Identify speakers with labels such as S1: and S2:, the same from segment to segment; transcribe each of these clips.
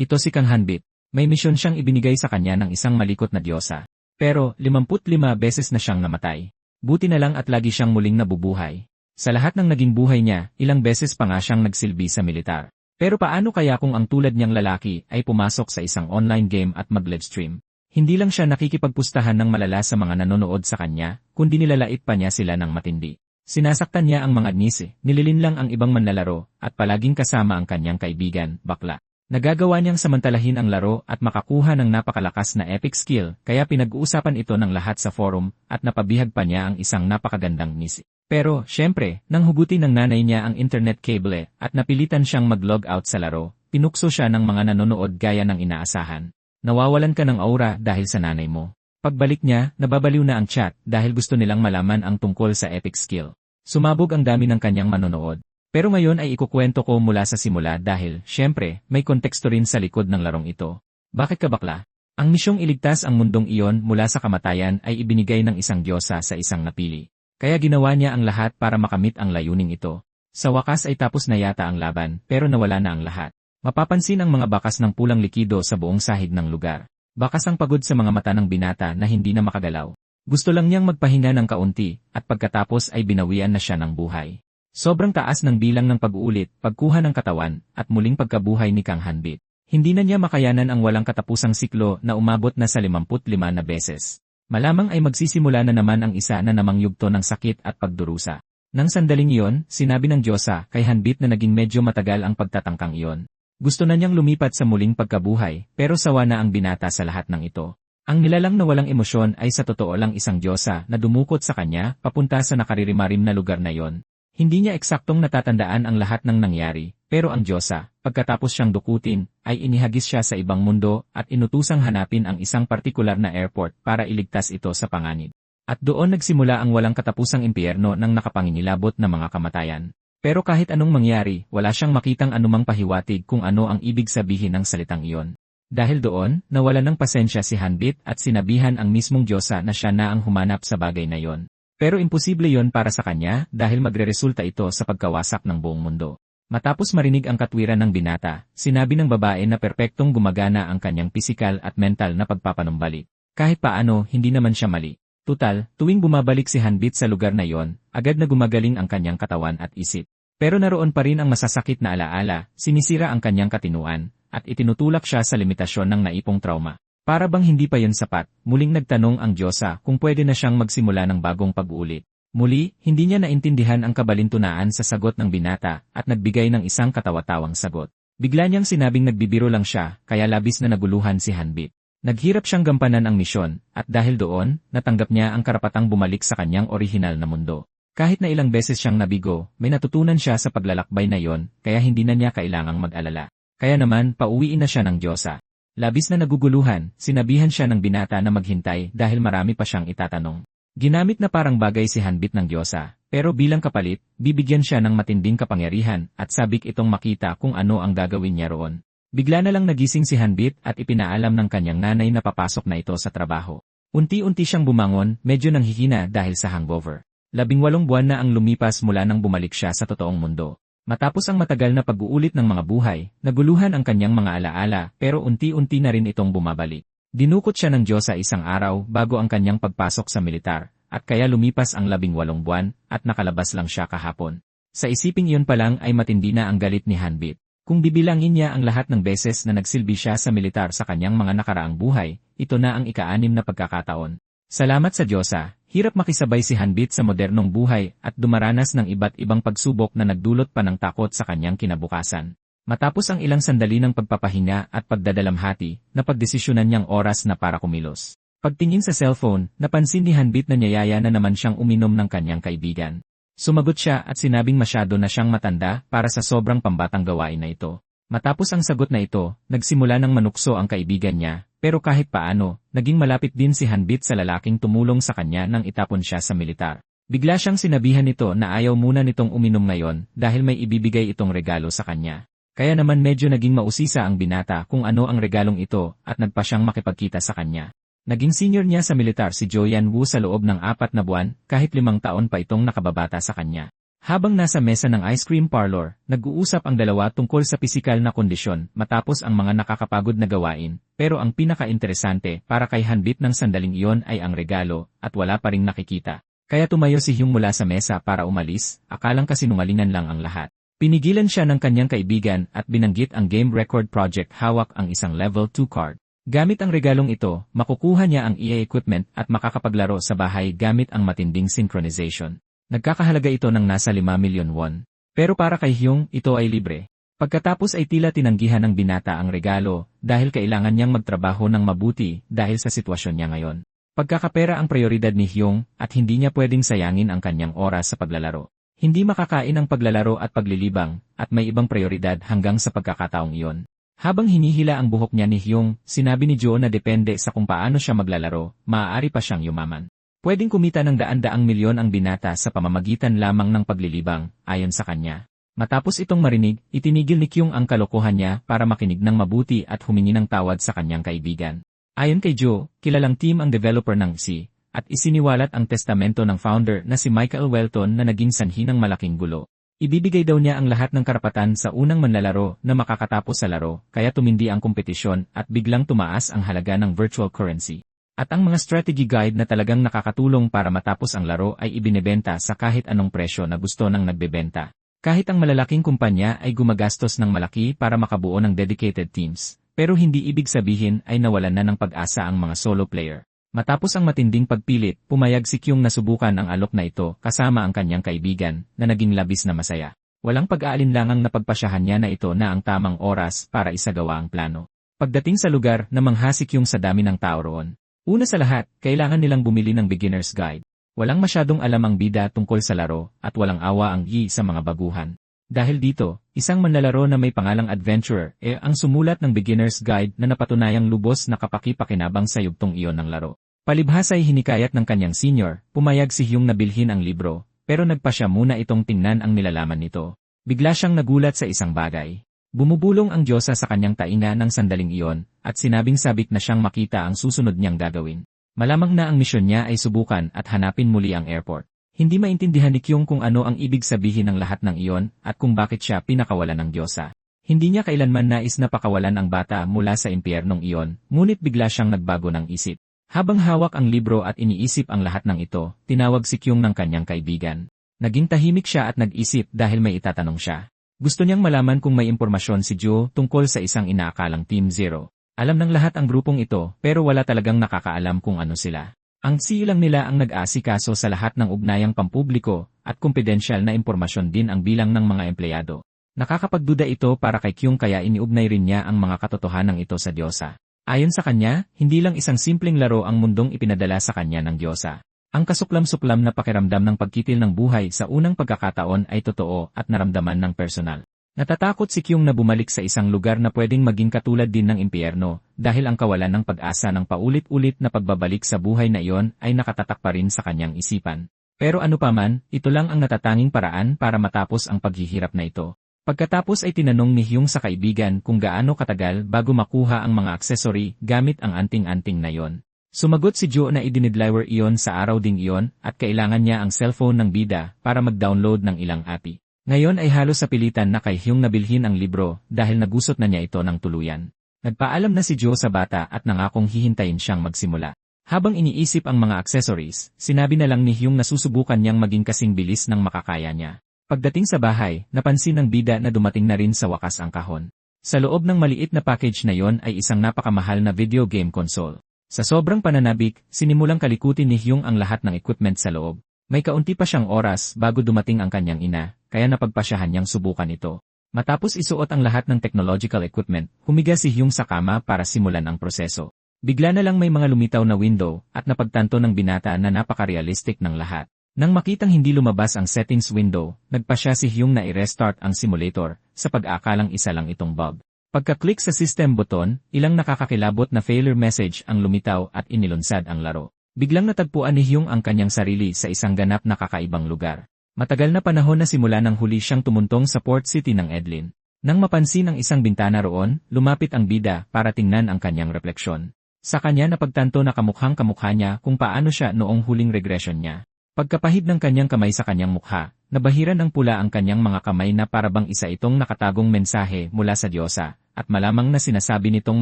S1: Ito si Kang Hanbit. May misyon siyang ibinigay sa kanya ng isang malikot na diyosa. Pero 55 beses na siyang namatay. Buti na lang at lagi siyang muling nabubuhay. Sa lahat ng naging buhay niya, ilang beses pa nga siyang nagsilbi sa militar. Pero paano kaya kung ang tulad niyang lalaki ay pumasok sa isang online game at mag-livestream? Hindi lang siya nakikipagpustahan ng malala sa mga nanonood sa kanya, kundi nilalait pa niya sila ng matindi. Sinasaktan niya ang mga adnise, nililinlang ang ibang manlalaro, at palaging kasama ang kanyang kaibigan, bakla. Nagagawa niyang samantalahin ang laro at makakuha ng napakalakas na epic skill, kaya pinag-uusapan ito ng lahat sa forum, at napabihag pa niya ang isang napakagandang nisi. Pero, syempre, nang hugutin ng nanay niya ang internet cable at napilitan siyang mag-log out sa laro, pinukso siya ng mga nanonood gaya ng inaasahan. Nawawalan ka ng aura dahil sa nanay mo. Pagbalik niya, nababaliw na ang chat dahil gusto nilang malaman ang tungkol sa epic skill. Sumabog ang dami ng kanyang manonood. Pero ngayon ay ikukwento ko mula sa simula dahil, syempre, may konteksto rin sa likod ng larong ito. Bakit ka bakla? Ang misyong iligtas ang mundong iyon mula sa kamatayan ay ibinigay ng isang diyosa sa isang napili. Kaya ginawa niya ang lahat para makamit ang layuning ito. Sa wakas ay tapos na yata ang laban, pero nawala na ang lahat. Mapapansin ang mga bakas ng pulang likido sa buong sahig ng lugar. Bakas ang pagod sa mga mata ng binata na hindi na makagalaw. Gusto lang niyang magpahinga ng kaunti, at pagkatapos ay binawian na siya ng buhay. Sobrang taas ng bilang ng pag-uulit, pagkuha ng katawan, at muling pagkabuhay ni Kang Hanbit. Hindi na niya makayanan ang walang katapusang siklo na umabot na sa 55 na beses. Malamang ay magsisimula na naman ang isa na namang yugto ng sakit at pagdurusa. Nang sandaling iyon, sinabi ng diyosa kay Hanbit na naging medyo matagal ang pagtatangkang iyon. Gusto na niyang lumipat sa muling pagkabuhay, pero sawa na ang binata sa lahat ng ito. Ang nilalang na walang emosyon ay sa totoo lang isang diyosa na dumukot sa kanya papunta sa nakaririmarim na lugar na iyon. Hindi niya eksaktong natatandaan ang lahat ng nangyari, pero ang diyosa, pagkatapos siyang dukutin, ay inihagis siya sa ibang mundo at inutusang hanapin ang isang partikular na airport para iligtas ito sa panganib. At doon nagsimula ang walang katapusang impyerno ng nakapanginilabot na mga kamatayan. Pero kahit anong mangyari, wala siyang makitang anumang pahiwatig kung ano ang ibig sabihin ng salitang iyon. Dahil doon, nawalan ng pasensya si Hanbit at sinabihan ang mismong diyosa na siya na ang humanap sa bagay na iyon. Pero imposible yon para sa kanya dahil magreresulta ito sa pagkawasak ng buong mundo. Matapos marinig ang katwiran ng binata, sinabi ng babae na perpektong gumagana ang kanyang pisikal at mental na pagpapanumbalik. Kahit paano, hindi naman siya mali. Tutal, tuwing bumabalik si Hanbit sa lugar na yon, agad na gumagaling ang kanyang katawan at isip. Pero naroon pa rin ang masasakit na alaala, sinisira ang kanyang katinuan, at itinutulak siya sa limitasyon ng naipong trauma. Para bang hindi pa yun sapat, muling nagtanong ang diyosa kung pwede na siyang magsimula ng bagong pag-uulit. Muli, hindi niya naintindihan ang kabalintunaan sa sagot ng binata at nagbigay ng isang katawa-tawang sagot. Bigla niyang sinabing nagbibiro lang siya, kaya labis na naguluhan si Hanbit. Naghirap siyang gampanan ang misyon, at dahil doon, natanggap niya ang karapatang bumalik sa kanyang orihinal na mundo. Kahit na ilang beses siyang nabigo, may natutunan siya sa paglalakbay na yon, kaya hindi na niya kailangang mag-alala. Kaya naman, pauwiin na siya ng diyosa. Labis na naguguluhan, sinabihan siya ng binata na maghintay dahil marami pa siyang itatanong. Ginamit na parang bagay si Hanbit ng diyosa, pero bilang kapalit, bibigyan siya ng matinding kapangyarihan at sabik itong makita kung ano ang gagawin niya roon. Bigla na lang nagising si Hanbit at ipinaalam ng kanyang nanay na papasok na ito sa trabaho. Unti-unti siyang bumangon, medyo nanghihina dahil sa hangover. 18 buwan na ang lumipas mula nang bumalik siya sa totoong mundo. Matapos ang matagal na pag-uulit ng mga buhay, naguluhan ang kanyang mga alaala pero unti-unti na rin itong bumabalik. Dinukot siya ng diyosa isang araw bago ang kanyang pagpasok sa militar, at kaya lumipas ang 18 buwan at nakalabas lang siya kahapon. Sa isiping iyon pa lang ay matindi na ang galit ni Hanbit. Kung bibilangin niya ang lahat ng beses na nagsilbi siya sa militar sa kanyang mga nakaraang buhay, ito na ang ika-6 na pagkakataon. Salamat sa diyosa, hirap makisabay si Hanbit sa modernong buhay at dumaranas ng iba't ibang pagsubok na nagdulot pa ng takot sa kanyang kinabukasan. Matapos ang ilang sandali ng pagpapahinga at pagdadalamhati, napagdesisyonan niyang oras na para kumilos. Pagtingin sa cellphone, napansin ni Hanbit na niyayaya na naman siyang uminom ng kanyang kaibigan. Sumagot siya at sinabing masyado na siyang matanda para sa sobrang pambatang gawain na ito. Matapos ang sagot na ito, nagsimula ng manukso ang kaibigan niya, pero kahit paano, naging malapit din si Hanbit sa lalaking tumulong sa kanya nang itapon siya sa militar. Bigla siyang sinabihan nito na ayaw muna nitong uminom ngayon dahil may ibibigay itong regalo sa kanya. Kaya naman medyo naging mausisa ang binata kung ano ang regalong ito at nagpa siyang makipagkita sa kanya. Naging senior niya sa militar si Joyan Woo sa loob ng 4 na buwan kahit 5 taon pa itong nakababata sa kanya. Habang nasa mesa ng ice cream parlor, nag-uusap ang dalawa tungkol sa pisikal na kondisyon matapos ang mga nakakapagod na gawain, pero ang pinaka-interesante para kay Hanbit ng sandaling iyon ay ang regalo, at wala pa ring nakikita. Kaya tumayo si Hyung mula sa mesa para umalis, akalang kasinungalingan lang ang lahat. Pinigilan siya ng kanyang kaibigan at binanggit ang game record project hawak ang isang level 2 card. Gamit ang regalong ito, makukuha niya ang EA equipment at makakapaglaro sa bahay gamit ang matinding synchronization. Nagkakahalaga ito ng nasa 5 milyon won. Pero para kay Hyung, ito ay libre. Pagkatapos ay tila tinanggihan ng binata ang regalo dahil kailangan niyang magtrabaho ng mabuti dahil sa sitwasyon niya ngayon. Pagkakapera ang prioridad ni Hyung at hindi niya pwedeng sayangin ang kanyang oras sa paglalaro. Hindi makakain ang paglalaro at paglilibang at may ibang prioridad hanggang sa pagkakataong iyon. Habang hinihila ang buhok niya ni Hyung, sinabi ni Jo na depende sa kung paano siya maglalaro, maaari pa siyang yumaman. Pwedeng kumita ng daan-daang milyon ang binata sa pamamagitan lamang ng paglilibang, ayon sa kanya. Matapos itong marinig, itinigil ni Kyung ang kalokohan niya para makinig ng mabuti at humingi ng tawad sa kanyang kaibigan. Ayon kay Joe, kilalang team ang developer ng C, at isiniwalat ang testamento ng founder na si Michael Welton na naging sanhi ng malaking gulo. Ibibigay daw niya ang lahat ng karapatan sa unang manlalaro na makakatapos sa laro, kaya tumindi ang kompetisyon at biglang tumaas ang halaga ng virtual currency. At ang mga strategy guide na talagang nakakatulong para matapos ang laro ay ibinebenta sa kahit anong presyo na gusto ng nagbebenta. Kahit ang malalaking kumpanya ay gumagastos ng malaki para makabuo ng dedicated teams, pero hindi ibig sabihin ay nawalan na ng pag-asa ang mga solo player. Matapos ang matinding pagpilit, pumayag si Kyung na subukan ang alok na ito kasama ang kanyang kaibigan na naging labis na masaya. Walang pag-aalinlangang napagpasyahan niya na ito na ang tamang oras para isagawa ang plano. Pagdating sa lugar, namangha si Kyung sa dami ng tao roon. Una sa lahat, kailangan nilang bumili ng beginner's guide. Walang masyadong alam ang bida tungkol sa laro at walang awa ang Yi sa mga baguhan. Dahil dito, isang manlalaro na may pangalang Adventurer ang sumulat ng beginner's guide na napatunayang lubos na kapaki-pakinabang sa yugtong iyon ng laro. Palibhas ay hinikayat ng kanyang senior, pumayag si Hyung na bilhin ang libro, pero nagpa siya muna itong tingnan ang nilalaman nito. Bigla siyang nagulat sa isang bagay. Bumubulong ang Diyosa sa kanyang tainga ng sandaling iyon, at sinabing sabik na siyang makita ang susunod niyang gagawin. Malamang na ang misyon niya ay subukan at hanapin muli ang airport. Hindi maintindihan ni Kyung kung ano ang ibig sabihin ng lahat ng iyon at kung bakit siya pinakawalan ng Diyosa. Hindi niya kailanman nais na pakawalan ang bata mula sa impyernong iyon, ngunit bigla siyang nagbago ng isip. Habang hawak ang libro at iniisip ang lahat ng ito, tinawag si Kyung ng kanyang kaibigan. Naging tahimik siya at nag-isip dahil may itatanong siya. Gusto niyang malaman kung may impormasyon si Joe tungkol sa isang inaakalang Team Zero. Alam ng lahat ang grupong ito pero wala talagang nakakaalam kung ano sila. Ang CEO lang nila ang nag-aasikaso sa lahat ng ugnayang pampubliko at kumpidensyal na impormasyon din ang bilang ng mga empleyado. Nakakapagduda ito para kay Kyung kaya iniugnay rin niya ang mga katotohanan ito sa Diyosa. Ayon sa kanya, hindi lang isang simpleng laro ang mundong ipinadala sa kanya ng Diyosa. Ang kasuklam-suklam na pakiramdam ng pagkitil ng buhay sa unang pagkakataon ay totoo at naramdaman ng personal. Natatakot si Kyung na bumalik sa isang lugar na pwedeng maging katulad din ng impyerno dahil ang kawalan ng pag-asa ng paulit-ulit na pagbabalik sa buhay na iyon ay nakatatak pa rin sa kanyang isipan. Pero ano pa man, ito lang ang natatanging paraan para matapos ang paghihirap na ito. Pagkatapos ay tinanong ni Hyung sa kaibigan kung gaano katagal bago makuha ang mga aksesory gamit ang anting-anting na iyon. Sumagot si Joe na idinidliver iyon sa araw ding iyon at kailangan niya ang cellphone ng bida para mag-download ng ilang API. Ngayon ay halos sa pilitan na kay Hyung nabilhin ang libro dahil nagusot na niya ito ng tuluyan. Nagpaalam na si Joe sa bata at nangakong hihintayin siyang magsimula. Habang iniisip ang mga accessories, sinabi na lang ni Hyung na susubukan niyang maging kasing bilis ng makakaya niya. Pagdating sa bahay, napansin ng bida na dumating na rin sa wakas ang kahon. Sa loob ng maliit na package na yon ay isang napakamahal na video game console. Sa sobrang pananabik, sinimulang kalikutin ni Hyung ang lahat ng equipment sa loob. May kaunti pa siyang oras bago dumating ang kanyang ina, kaya napagpasyahan niyang subukan ito. Matapos isuot ang lahat ng technological equipment, humiga si Hyung sa kama para simulan ang proseso. Bigla na lang may mga lumitaw na window at napagtanto ng binata na napaka-realistic ng lahat. Nang makitang hindi lumabas ang settings window, nagpasya si Hyung na i-restart ang simulator sa pag-aakalang isa lang itong bug. Pagka-click sa system button, ilang nakakakilabot na failure message ang lumitaw at inilunsad ang laro. Biglang natagpuan ni Hyung ang kanyang sarili sa isang ganap na kakaibang lugar. Matagal na panahon na simula nang huli siyang tumuntong sa port city ng Edlin. Nang mapansin ang isang bintana roon, lumapit ang bida para tingnan ang kanyang refleksyon. Sa kanya napagtanto na kamukhang kamukha niya kung paano siya noong huling regression niya. Pagkapahid ng kanyang kamay sa kanyang mukha, nabahiran ng pula ang kanyang mga kamay na parabang isa itong nakatagong mensahe mula sa Diyosa, at malamang na sinasabi nitong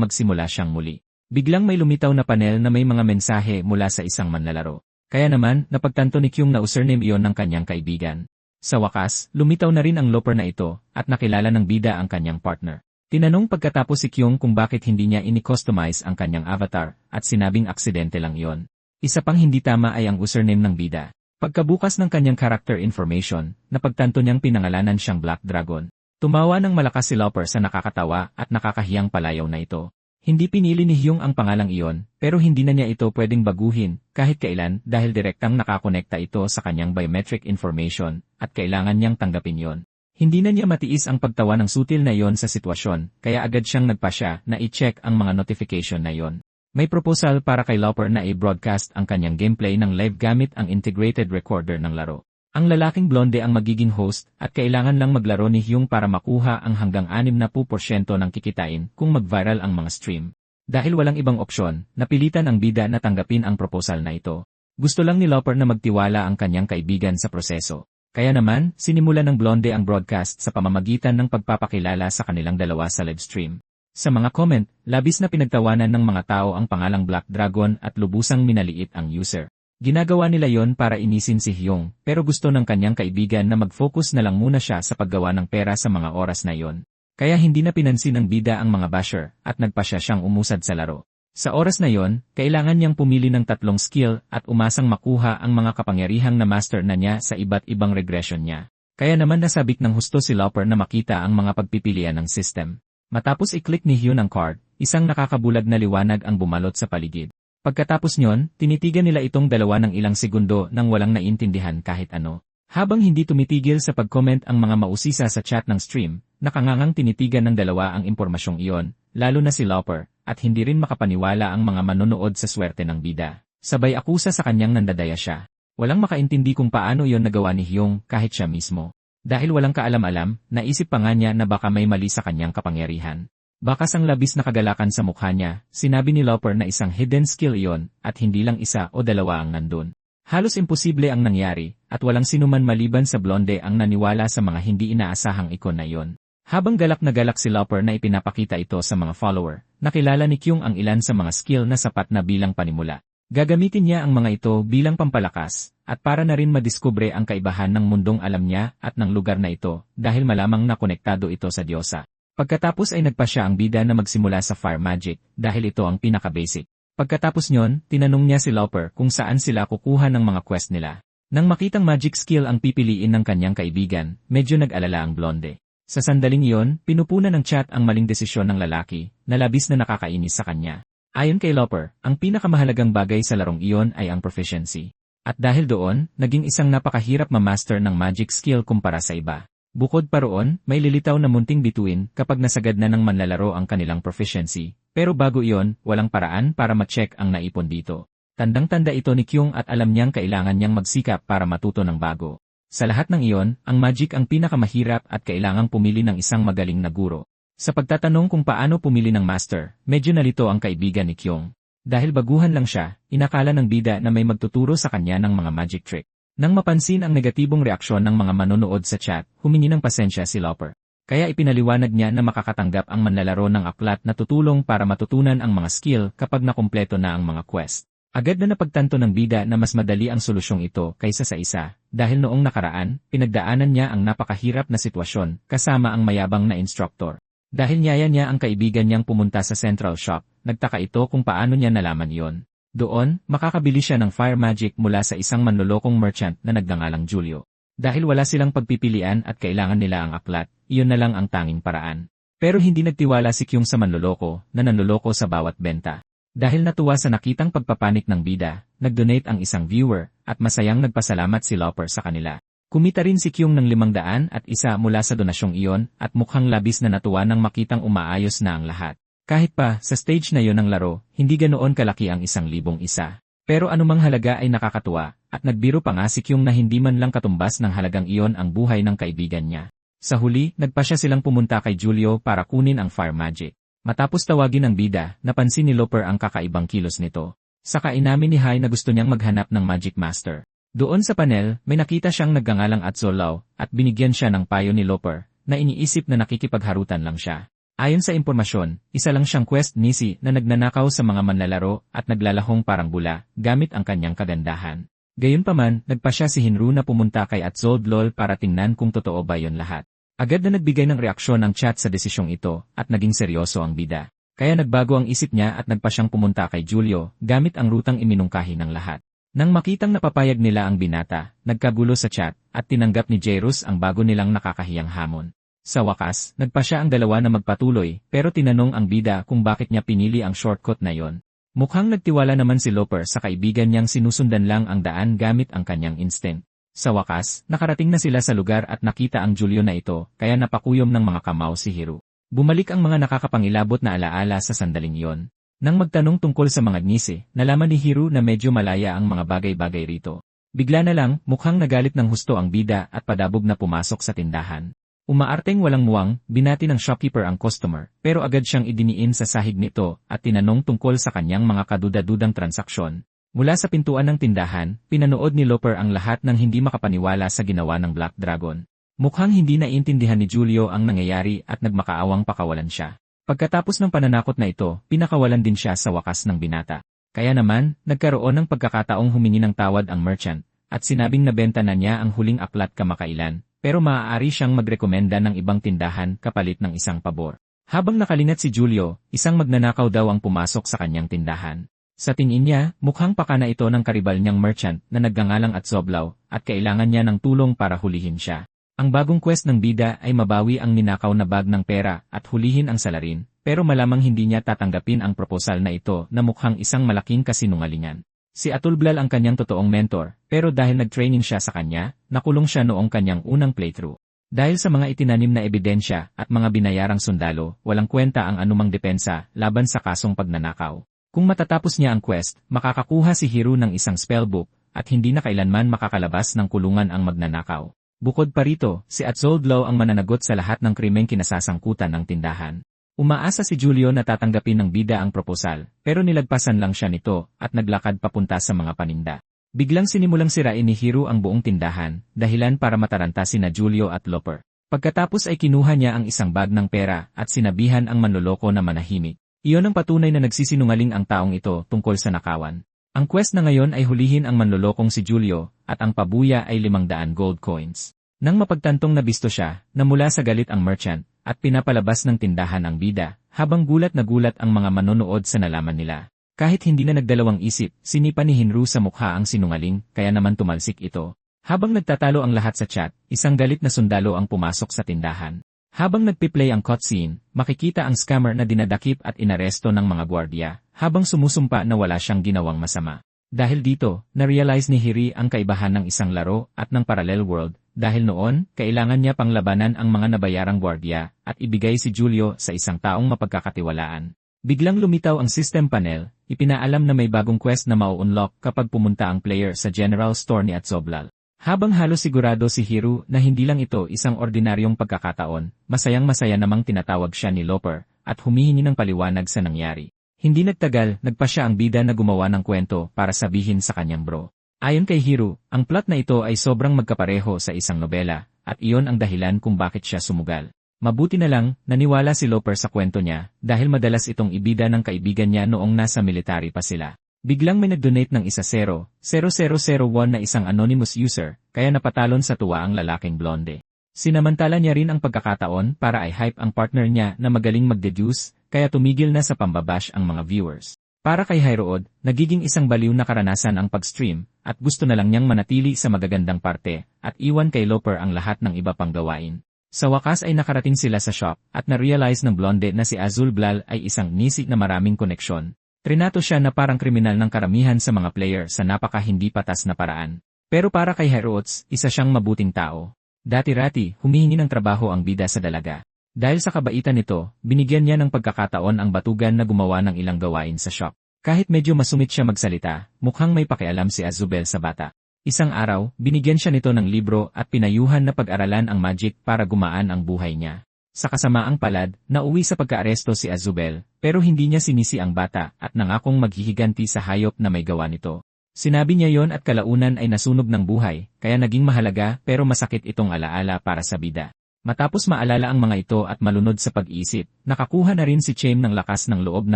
S1: magsimula siyang muli. Biglang may lumitaw na panel na may mga mensahe mula sa isang manlalaro. Kaya naman, napagtanto ni Kyung na username iyon ng kanyang kaibigan. Sa wakas, lumitaw na rin ang loper na ito, at nakilala ng bida ang kanyang partner. Tinanong pagkatapos si Kyung kung bakit hindi niya ini-customize ang kanyang avatar, at sinabing aksidente lang iyon. Isa pang hindi tama ay ang username ng bida. Pagkabukas ng kanyang character information, napagtanto niyang pinangalanan siyang Black Dragon. Tumawa ng malakas si Loper sa nakakatawa at nakakahiyang palayaw na ito. Hindi pinili ni Hyung ang pangalang iyon, pero hindi na niya ito pwedeng baguhin kahit kailan dahil direktang nakakonekta ito sa kanyang biometric information at kailangan niyang tanggapin yon. Hindi na niya matiis ang pagtawa ng sutil na yon sa sitwasyon, kaya agad siyang nagpasya na i-check ang mga notification na yon. May proposal para kay Loper na i-broadcast ang kanyang gameplay ng live gamit ang integrated recorder ng laro. Ang lalaking blonde ang magiging host at kailangan lang maglaro ni Hyung para makuha ang hanggang 60% ng kikitain kung mag-viral ang mga stream. Dahil walang ibang opsyon, napilitan ang bida na tanggapin ang proposal na ito. Gusto lang ni Loper na magtiwala ang kanyang kaibigan sa proseso. Kaya naman, sinimulan ng blonde ang broadcast sa pamamagitan ng pagpapakilala sa kanilang dalawa sa live stream. Sa mga comment, labis na pinagtawanan ng mga tao ang pangalang Black Dragon at lubusang minaliit ang user. Ginagawa nila yon para inisin si Hyung, pero gusto ng kanyang kaibigan na mag-focus na lang muna siya sa paggawa ng pera sa mga oras na yon. Kaya hindi na pinansin ng bida ang mga basher at nagpasya siyang umusad sa laro. Sa oras na yon, kailangan niyang pumili ng 3 skill at umasang makuha ang mga kapangyarihang na master na niya sa iba't ibang regression niya. Kaya naman nasabik ng husto si Loper na makita ang mga pagpipilian ng system. Matapos i-click ni Hyun ang card, isang nakakabulag na liwanag ang bumalot sa paligid. Pagkatapos nyon, tinitigan nila itong dalawa ng ilang segundo nang walang naintindihan kahit ano. Habang hindi tumitigil sa pag-comment ang mga mausisa sa chat ng stream, nakangangang tinitigan ng dalawa ang impormasyong iyon, lalo na si Loper, at hindi rin makapaniwala ang mga manonood sa swerte ng bida. Sabay akusa sa kanyang nandadaya siya. Walang makaintindi kung paano iyon nagawa ni Hyung kahit siya mismo. Dahil walang kaalam-alam, naisip pa nga niya na baka may mali sa kanyang kapangyarihan. Bakas ang labis na kagalakan sa mukha niya, sinabi ni Loper na isang hidden skill iyon at hindi lang isa o dalawa ang nandun. Halos imposible ang nangyari at walang sinuman maliban sa blonde ang naniwala sa mga hindi inaasahang ikon na iyon. Habang galak na galak si Loper na ipinapakita ito sa mga follower, nakilala ni Kyung ang ilan sa mga skill na sapat na bilang panimula. Gagamitin niya ang mga ito bilang pampalakas, at para na rin madiskubre ang kaibahan ng mundong alam niya at ng lugar na ito, dahil malamang na konektado ito sa Diyosa. Pagkatapos ay nagpasya ang bida na magsimula sa Fire Magic, dahil ito ang pinaka-basic. Pagkatapos nyon, tinanong niya si Loper kung saan sila kukuha ng mga quest nila. Nang makitang magic skill ang pipiliin ng kanyang kaibigan, medyo nag-alala ang blonde. Sa sandaling iyon, pinupunan ng chat ang maling desisyon ng lalaki, na labis na nakakainis sa kanya. Ayon kay Loper, ang pinakamahalagang bagay sa larong iyon ay ang proficiency. At dahil doon, naging isang napakahirap ma-master ng magic skill kumpara sa iba. Bukod pa roon, may lilitaw na munting bituin kapag nasagad na ng manlalaro ang kanilang proficiency. Pero bago iyon, walang paraan para ma-check ang naipon dito. Tandang-tanda ito ni Kyung at alam niyang kailangan niyang magsikap para matuto ng bago. Sa lahat ng iyon, ang magic ang pinakamahirap at kailangang pumili ng isang magaling na guro. Sa pagtatanong kung paano pumili ng master, medyo nalito ang kaibigan ni Kyung. Dahil baguhan lang siya, inakala ng bida na may magtuturo sa kanya ng mga magic trick. Nang mapansin ang negatibong reaksyon ng mga manonood sa chat, humingi ng pasensya si Loper. Kaya ipinaliwanag niya na makakatanggap ang manlalaro ng aklat na tutulong para matutunan ang mga skill kapag nakumpleto na ang mga quest. Agad na napagtanto ng bida na mas madali ang solusyong ito kaysa sa isa, dahil noong nakaraan, pinagdaanan niya ang napakahirap na sitwasyon kasama ang mayabang na instructor. Dahil niyaya niya ang kaibigan niyang pumunta sa Central Shop, nagtaka ito kung paano niya nalaman iyon. Doon, makakabili siya ng fire magic mula sa isang manlolokong merchant na nagngangalang Julio. Dahil wala silang pagpipilian at kailangan nila ang aklat, iyon na lang ang tanging paraan. Pero hindi nagtiwala si Kyung sa manloloko na nanloloko sa bawat benta. Dahil natuwa sa nakitang pagpapanik ng bida, nag-donate ang isang viewer at masayang nagpasalamat si Loper sa kanila. Kumita rin si Kyung ng 501 mula sa donasyong iyon at mukhang labis na natuwa nang makitang umaayos na ang lahat. Kahit pa, sa stage na yon ng laro, hindi ganoon kalaki ang 1,000 isa. Pero anumang halaga ay nakakatuwa, at nagbiro pa nga si Kyung na hindi man lang katumbas ng halagang iyon ang buhay ng kaibigan niya. Sa huli, nagpasya silang pumunta kay Julio para kunin ang fire magic. Matapos tawagin ng bida, napansin ni Loper ang kakaibang kilos nito. Saka inamin ni Hai na gusto niyang maghanap ng magic master. Doon sa panel, may nakita siyang nagngangalang Atzolao at binigyan siya ng payo ni Loper na iniisip na nakikipagharutan lang siya. Ayon sa impormasyon, isa lang siyang quest nisi na nagnanakaw sa mga manlalaro at naglalahong parang bula gamit ang kanyang kagandahan. Gayunpaman, nagpa siya si Hinru na pumunta kay Atzolao para tingnan kung totoo ba yon lahat. Agad na nagbigay ng reaksyon ang chat sa desisyong ito at naging seryoso ang bida. Kaya nagbago ang isip niya at nagpa siyang pumunta kay Julio gamit ang rutang iminungkahi ng lahat. Nang makitang napapayag nila ang binata, nagkagulo sa chat at tinanggap ni Jairus ang bago nilang nakakahiyang hamon. Sa wakas, nagpa siya ang dalawa na magpatuloy pero tinanong ang bida kung bakit niya pinili ang shortcut na yon. Mukhang nagtiwala naman si Loper sa kaibigan niyang sinusundan lang ang daan gamit ang kanyang instinct. Sa wakas, nakarating na sila sa lugar at nakita ang Julio na ito kaya napakuyom ng mga kamao si Hiru. Bumalik ang mga nakakapangilabot na alaala sa sandaling yon. Nang magtanong tungkol sa mga gnisi, nalaman ni Hiru na medyo malaya ang mga bagay-bagay rito. Bigla na lang, mukhang nagalit ng husto ang bida at padabog na pumasok sa tindahan. Umaarteng walang muwang, binati ng shopkeeper ang customer, pero agad siyang idiniin sa sahig nito at tinanong tungkol sa kanyang mga kaduda-dudang transaksyon. Mula sa pintuan ng tindahan, pinanood ni Loper ang lahat ng hindi makapaniwala sa ginawa ng Black Dragon. Mukhang hindi naiintindihan ni Julio ang nangyayari at nagmakaawang pakawalan siya. Pagkatapos ng pananakot na ito, pinakawalan din siya sa wakas ng binata. Kaya naman, nagkaroon ng pagkakataong humingi ng tawad ang merchant, at sinabing nabenta na niya ang huling aklat kamakailan. Pero maaari siyang magrekomenda ng ibang tindahan kapalit ng isang pabor. Habang nakalingat si Julio, isang magnanakaw daw ang pumasok sa kanyang tindahan. Sa tingin niya, mukhang pakana ito ng karibal niyang merchant na nagngangalang Atzolao at kailangan niya ng tulong para hulihin siya. Ang bagong quest ng bida ay mabawi ang ninakaw na bag ng pera at hulihin ang salarin, pero malamang hindi niya tatanggapin ang proposal na ito na mukhang isang malaking kasinungalingan. Si Atzolao ang kanyang totoong mentor, pero dahil nag-training siya sa kanya, nakulong siya noong kanyang unang playthrough. Dahil sa mga itinanim na ebidensya at mga binayarang sundalo, walang kwenta ang anumang depensa laban sa kasong pagnanakaw. Kung matatapos niya ang quest, makakakuha si Hiru ng isang spellbook at hindi na kailanman makakalabas ng kulungan ang magnanakaw. Bukod pa rito, si Atzolao ang mananagot sa lahat ng krimeng kinasasangkutan ng tindahan. Umaasa si Julio na tatanggapin ng bida ang proposal, pero nilagpasan lang siya nito at naglakad papunta sa mga paninda. Biglang sinimulang sirain ni Hiru ang buong tindahan, dahilan para mataranta sina Julio at Loper. Pagkatapos ay kinuha niya ang isang bag ng pera at sinabihan ang manloloko na manahimik. Iyon ang patunay na nagsisinungaling ang taong ito tungkol sa nakawan. Ang quest na ngayon ay hulihin ang manlolokong si Julio at ang pabuya ay 500 gold coins. Nang mapagtantong nabisto siya, namula sa galit ang merchant, at pinapalabas ng tindahan ang bida, habang gulat na gulat ang mga manonood sa nalaman nila. Kahit hindi na nagdalawang isip, sinipa ni Hinru sa mukha ang sinungaling, kaya naman tumalsik ito. Habang nagtatalo ang lahat sa chat, isang galit na sundalo ang pumasok sa tindahan. Habang nagpi-play ang cutscene, makikita ang scammer na dinadakip at inaresto ng mga gwardiya, habang sumusumpa na wala siyang ginawang masama. Dahil dito, na-realize ni Hiri ang kaibahan ng isang laro at ng parallel world, dahil noon, kailangan niya pang labanan ang mga nabayarang gwardiya at ibigay si Julio sa isang taong mapagkakatiwalaan. Biglang lumitaw ang system panel, ipinaalam na may bagong quest na mau-unlock kapag pumunta ang player sa general store ni Atzolao. Habang halos sigurado si Hiru na hindi lang ito isang ordinaryong pagkakataon, masayang-masaya namang tinatawag siya ni Loper at humihingi ng paliwanag sa nangyari. Hindi nagtagal, nagpa siya ang bida na gumawa ng kwento para sabihin sa kanyang bro. Ayon kay Hiru, ang plot na ito ay sobrang magkapareho sa isang nobela, at iyon ang dahilan kung bakit siya sumugal. Mabuti na lang, naniwala si Loper sa kwento niya, dahil madalas itong ibida ng kaibigan niya noong nasa military pa sila. Biglang may nag-donate ng 1,000,001 na isang anonymous user, kaya napatalon sa tuwa ang lalaking blonde. Sinamantala niya rin ang pagkakataon para i-hype ang partner niya na magaling mag-deduce, kaya tumigil na sa pambabash ang mga viewers. Para kay Hyrood, nagiging isang baliw na karanasan ang pag-stream, at gusto na lang niyang manatili sa magagandang parte, at iwan kay Loper ang lahat ng iba pang gawain. Sa wakas ay nakarating sila sa shop, at na-realize ng blonde na si Atzolao ay isang nisi na maraming koneksyon. Trinato siya na parang kriminal ng karamihan sa mga player sa napaka hindi patas na paraan. Pero para kay Hyrood, isa siyang mabuting tao. Dati-rati, humihingi ng trabaho ang bida sa dalaga. Dahil sa kabaitan nito, binigyan niya ng pagkakataon ang batugan na gumawa ng ilang gawain sa shop. Kahit medyo masumit siya magsalita, mukhang may pakialam si Atzolao sa bata. Isang araw, binigyan siya nito ng libro at pinayuhan na pag-aralan ang magic para gumaan ang buhay niya. Sa kasamaang palad, nauwi sa pagkaaresto si Atzolao, pero hindi niya sinisi ang bata at nangakong maghihiganti sa hayop na may gawa nito. Sinabi niya yon at kalaunan ay nasunog ng buhay, kaya naging mahalaga pero masakit itong alaala para sa bida. Matapos maalala ang mga ito at malunod sa pag-iisip, nakakuha na rin si Chaim ng lakas ng loob na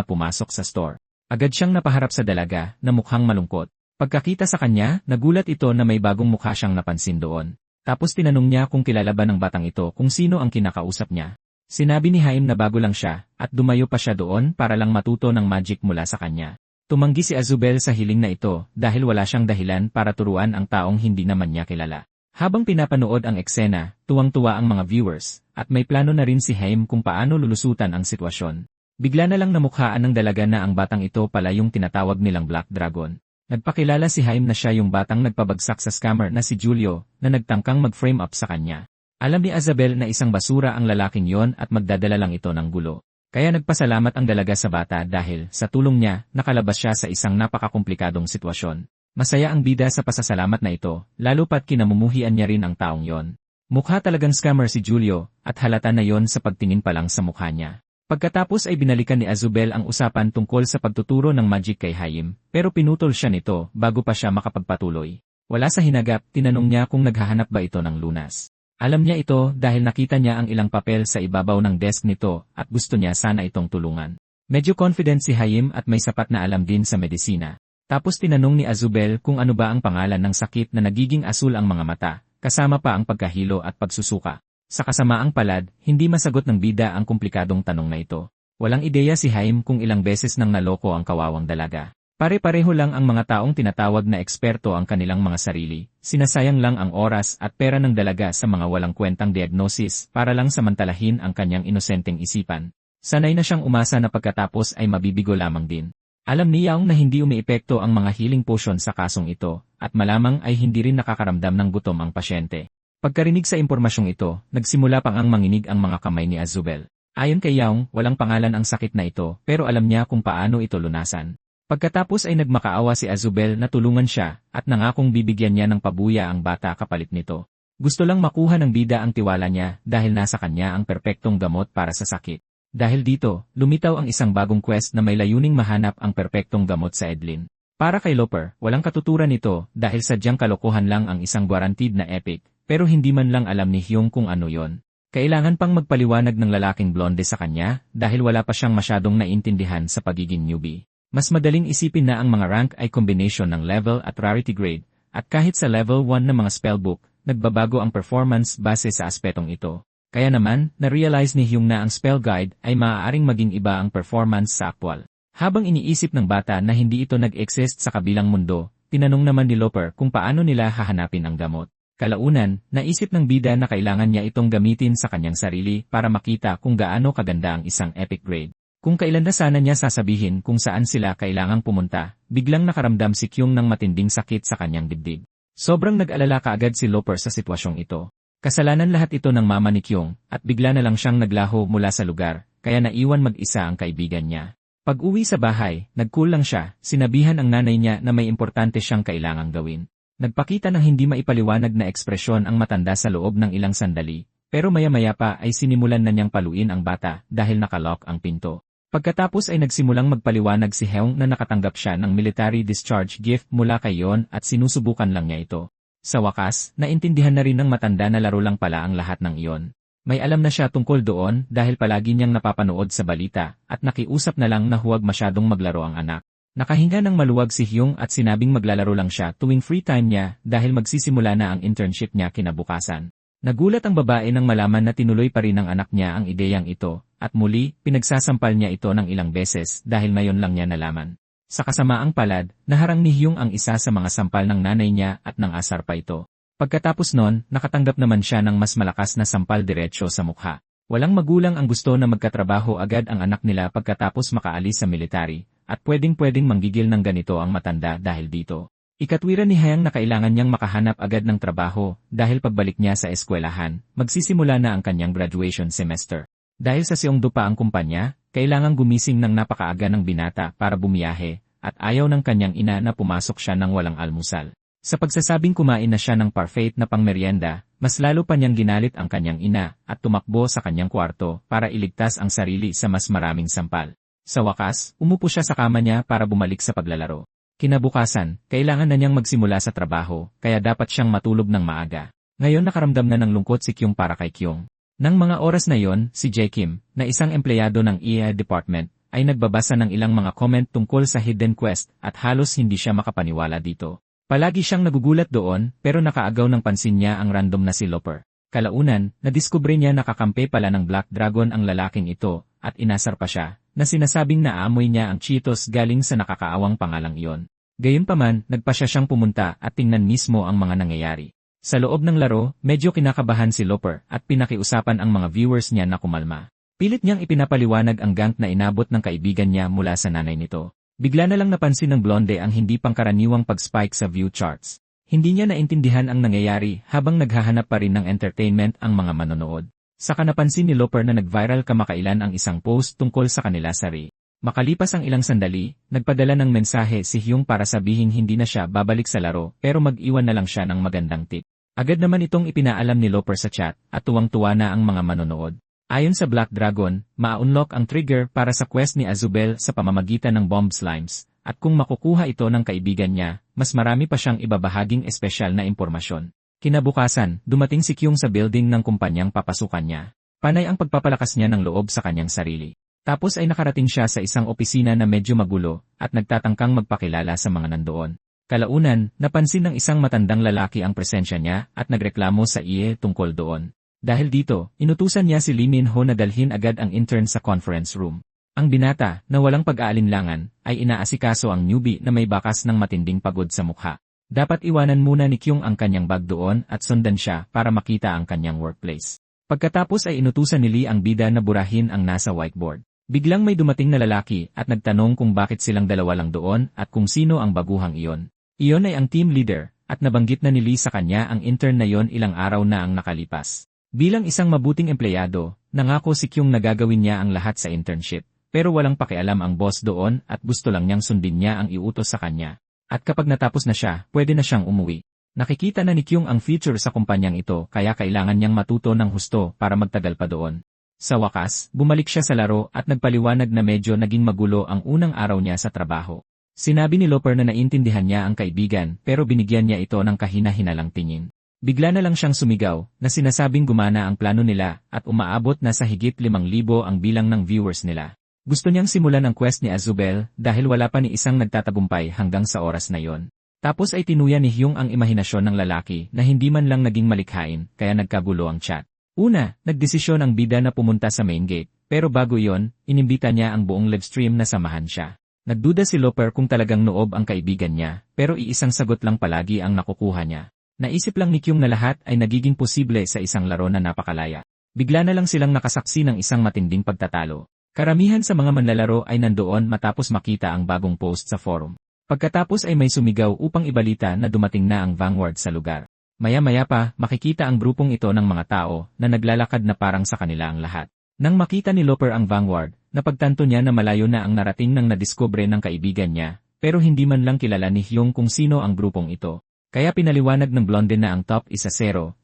S1: pumasok sa store. Agad siyang napaharap sa dalaga na mukhang malungkot. Pagkakita sa kanya, nagulat ito na may bagong mukha siyang napansin doon. Tapos tinanong niya kung kilala ba ng batang ito kung sino ang kinakausap niya. Sinabi ni Haim na bago lang siya, at dumayo pa siya doon para lang matuto ng magic mula sa kanya. Tumanggi si Azubel sa hiling na ito dahil wala siyang dahilan para turuan ang taong hindi naman niya kilala. Habang pinapanood ang eksena, tuwang-tuwa ang mga viewers, at may plano na rin si Haim kung paano lulusutan ang sitwasyon. Bigla na lang namukhaan ng dalaga na ang batang ito pala yung tinatawag nilang Black Dragon. Nagpakilala si Haim na siya yung batang nagpabagsak sa scammer na si Julio, na nagtangkang mag-frame up sa kanya. Alam ni Azabel na isang basura ang lalaking yon at magdadala lang ito ng gulo. Kaya nagpasalamat ang dalaga sa bata dahil, sa tulong niya, nakalabas siya sa isang napakakomplikadong sitwasyon. Masaya ang bida sa pasasalamat na ito, lalo pat kinamumuhian niya rin ang taong yon. Mukha talagang scammer si Julio, at halata na yon sa pagtingin pa lang sa mukha niya. Pagkatapos ay binalikan ni Azubel ang usapan tungkol sa pagtuturo ng magic kay Haim, pero pinutol siya nito bago pa siya makapagpatuloy. Wala sa hinagap, tinanong niya kung naghahanap ba ito ng lunas. Alam niya ito dahil nakita niya ang ilang papel sa ibabaw ng desk nito at gusto niya sana itong tulungan. Medyo confident si Haim at may sapat na alam din sa medisina. Tapos tinanong ni Azubel kung ano ba ang pangalan ng sakit na nagiging asul ang mga mata, kasama pa ang pagkahilo at pagsusuka. Sa kasamaang palad, hindi masagot ng bida ang komplikadong tanong na ito. Walang ideya si Haim kung ilang beses nang naloko ang kawawang dalaga. Pare-pareho lang ang mga taong tinatawag na eksperto ang kanilang mga sarili, sinasayang lang ang oras at pera ng dalaga sa mga walang kwentang diagnosis para lang samantalahin ang kanyang inosenteng isipan. Sanay na siyang umasa na pagkatapos ay mabibigo lamang din. Alam ni Yaong na hindi umiepekto ang mga healing potion sa kasong ito, at malamang ay hindi rin nakakaramdam ng gutom ang pasyente. Pagkarinig sa impormasyong ito, nagsimula pang ang manginig ang mga kamay ni Azubel. Ayon kay Yaong, walang pangalan ang sakit na ito, pero alam niya kung paano ito lunasan. Pagkatapos ay nagmakaawa si Azubel na tulungan siya, at nangakong bibigyan niya ng pabuya ang bata kapalit nito. Gusto lang makuha ng bida ang tiwala niya dahil nasa kanya ang perpektong gamot para sa sakit. Dahil dito, lumitaw ang isang bagong quest na may layuning mahanap ang perpektong gamot sa Edlin. Para kay Loper, walang katuturan nito dahil sadyang kalokohan lang ang isang guaranteed na epic, pero hindi man lang alam ni Hyung kung ano yon. Kailangan pang magpaliwanag ng lalaking blonde sa kanya dahil wala pa siyang masyadong naintindihan sa pagiging newbie. Mas madaling isipin na ang mga rank ay combination ng level at rarity grade, at kahit sa level 1 ng mga spellbook, nagbabago ang performance base sa aspetong ito. Kaya naman, na-realize ni Hyung na ang spell guide ay maaaring maging iba ang performance sa aktwal. Habang iniisip ng bata na hindi ito nag-exist sa kabilang mundo, tinanong naman ni Loper kung paano nila hahanapin ang gamot. Kalaunan, naisip ng bida na kailangan niya itong gamitin sa kanyang sarili para makita kung gaano kaganda ang isang epic grade. Kung kailan na sana niya sasabihin kung saan sila kailangang pumunta, biglang nakaramdam si Kyung ng matinding sakit sa kanyang dibdib. Sobrang nag-alala kaagad si Loper sa sitwasyong ito. Kasalanan lahat ito ng mama ni Kyung, at bigla na lang siyang naglaho mula sa lugar, kaya naiwan mag-isa ang kaibigan niya. Pag-uwi sa bahay, nagkulang siya, sinabihan ang nanay niya na may importante siyang kailangang gawin. Nagpakita ng hindi maipaliwanag na ekspresyon ang matanda sa loob ng ilang sandali, pero maya-maya pa ay sinimulan na niyang paluin ang bata dahil nakalock ang pinto. Pagkatapos ay nagsimulang magpaliwanag si Heung na nakatanggap siya ng military discharge gift mula kay Yon at sinusubukan lang niya ito. Sa wakas, naintindihan na rin ng matanda na laro lang pala ang lahat ng iyon. May alam na siya tungkol doon dahil palagi niyang napapanood sa balita at nakiusap na lang na huwag masyadong maglaro ang anak. Nakahinga ng maluwag si Hyung at sinabing maglalaro lang siya tuwing free time niya dahil magsisimula na ang internship niya kinabukasan. Nagulat ang babae nang malaman na tinuloy pa rin ng anak niya ang ideyang ito at muli, pinagsasampal niya ito ng ilang beses dahil ngayon lang niya nalaman. Sa kasamaang palad, naharang ni Hyung ang isa sa mga sampal ng nanay niya at nang asar pa ito. Pagkatapos nun, nakatanggap naman siya ng mas malakas na sampal diretsyo sa mukha. Walang magulang ang gusto na magkatrabaho agad ang anak nila pagkatapos makaalis sa military, at pwedeng-pwedeng manggigil ng ganito ang matanda dahil dito. Ikatwiran ni Hyung na kailangan niyang makahanap agad ng trabaho dahil pagbalik niya sa eskwelahan, magsisimula na ang kanyang graduation semester. Dahil sa Seongdo pa ang kumpanya, kailangang gumising ng napakaaga ng binata para bumiyahe, at ayaw ng kanyang ina na pumasok siya ng walang almusal. Sa pagsasabing kumain na siya ng parfait na pangmeryenda, mas lalo pa niyang ginalit ang kanyang ina at tumakbo sa kanyang kwarto para iligtas ang sarili sa mas maraming sampal. Sa wakas, umupo siya sa kama niya para bumalik sa paglalaro. Kinabukasan, kailangan na niyang magsimula sa trabaho, kaya dapat siyang matulog ng maaga. Ngayon nakaramdam na ng lungkot si Kyung para kay Kyung. Nang mga oras na yon, si Jae Kim, na isang empleyado ng EA department, ay nagbabasa ng ilang mga comment tungkol sa hidden quest at halos hindi siya makapaniwala dito. Palagi siyang nagugulat doon pero nakaagaw ng pansin niya ang random na si Looper. Kalaunan, nadiskubre niya nakakampi pala ng Black Dragon ang lalaking ito at inasar pa siya na sinasabing naaamoy niya ang Cheetos galing sa nakakaawang pangalang iyon. Gayunpaman, nagpa siyang pumunta at tingnan mismo ang mga nangyayari. Sa loob ng laro, medyo kinakabahan si Looper at pinakiusapan ang mga viewers niya na kumalma. Pilit niyang ipinapaliwanag ang gank na inabot ng kaibigan niya mula sa nanay nito. Bigla na lang napansin ng blonde ang hindi pangkaraniwang pag-spike sa view charts. Hindi niya naintindihan ang nangyayari habang naghahanap pa rin ng entertainment ang mga manonood. Saka napansin ni Looper na nag-viral kamakailan ang isang post tungkol sa kanila sa Ri. Makalipas ang ilang sandali, nagpadala ng mensahe si Hyung para sabihing hindi na siya babalik sa laro pero mag-iwan na lang siya ng magandang tip. Agad naman itong ipinaalam ni Looper sa chat at tuwang-tuwa na ang mga manonood. Ayon sa Black Dragon, ma-unlock ang trigger para sa quest ni Azubel sa pamamagitan ng bomb slimes, at kung makukuha ito ng kaibigan niya, mas marami pa siyang ibabahaging espesyal na impormasyon. Kinabukasan, dumating si Kyung sa building ng kumpanyang papasukan niya. Panay ang pagpapalakas niya ng loob sa kanyang sarili. Tapos ay nakarating siya sa isang opisina na medyo magulo at nagtatangkang magpakilala sa mga nandoon. Kalaunan, napansin ng isang matandang lalaki ang presensya niya at nagreklamo sa IE tungkol doon. Dahil dito, inutusan niya si Lee Min-ho na dalhin agad ang intern sa conference room. Ang binata, na walang pag-aalinlangan, ay inaasikaso ang newbie na may bakas ng matinding pagod sa mukha. Dapat iwanan muna ni Kyung ang kanyang bag doon at sundan siya para makita ang kanyang workplace. Pagkatapos ay inutusan ni Lee ang bida na burahin ang nasa whiteboard. Biglang may dumating na lalaki at nagtanong kung bakit silang dalawa lang doon at kung sino ang baguhang iyon. Iyon ay ang team leader at nabanggit na ni Lee sa kanya ang intern na yon ilang araw na ang nakalipas. Bilang isang mabuting empleyado, nangako si Kyung na gagawin niya ang lahat sa internship. Pero walang pakialam ang boss doon at gusto lang niyang sundin niya ang iutos sa kanya. At kapag natapos na siya, pwede na siyang umuwi. Nakikita na ni Kyung ang future sa kumpanyang ito kaya kailangan niyang matuto ng husto para magtagal pa doon. Sa wakas, bumalik siya sa laro at nagpaliwanag na medyo naging magulo ang unang araw niya sa trabaho. Sinabi ni Looper na naintindihan niya ang kaibigan pero binigyan niya ito ng kahina-hinalang tingin. Bigla na lang siyang sumigaw na sinasabing gumana ang plano nila at umaabot na sa higit 5,000 ang bilang ng viewers nila. Gusto niyang simulan ang quest ni Azubel dahil wala pa ni isang nagtatagumpay hanggang sa oras na yon. Tapos ay tinuya ni Hyung ang imahinasyon ng lalaki na hindi man lang naging malikhain kaya nagkagulo ang chat. Una, nagdesisyon ang bida na pumunta sa main gate, pero bago yon, inimbita niya ang buong livestream na samahan siya. Nagduda si Looper kung talagang noob ang kaibigan niya, pero iisang sagot lang palagi ang nakukuha niya. Naisip lang ni Kyung na lahat ay nagiging posible sa isang laro na napakalaya. Bigla na lang silang nakasaksi ng isang matinding pagtatalo. Karamihan sa mga manlalaro ay nandoon matapos makita ang bagong post sa forum. Pagkatapos ay may sumigaw upang ibalita na dumating na ang Vanguard sa lugar. Maya-maya pa, makikita ang grupong ito ng mga tao na naglalakad na parang sa kanila ang lahat. Nang makita ni Looper ang Vanguard, napagtanto niya na malayo na ang narating ng nadiskubre ng kaibigan niya, pero hindi man lang kilala ni Hyung kung sino ang grupong ito. Kaya pinaliwanag ng blonde na ang top isa 0,000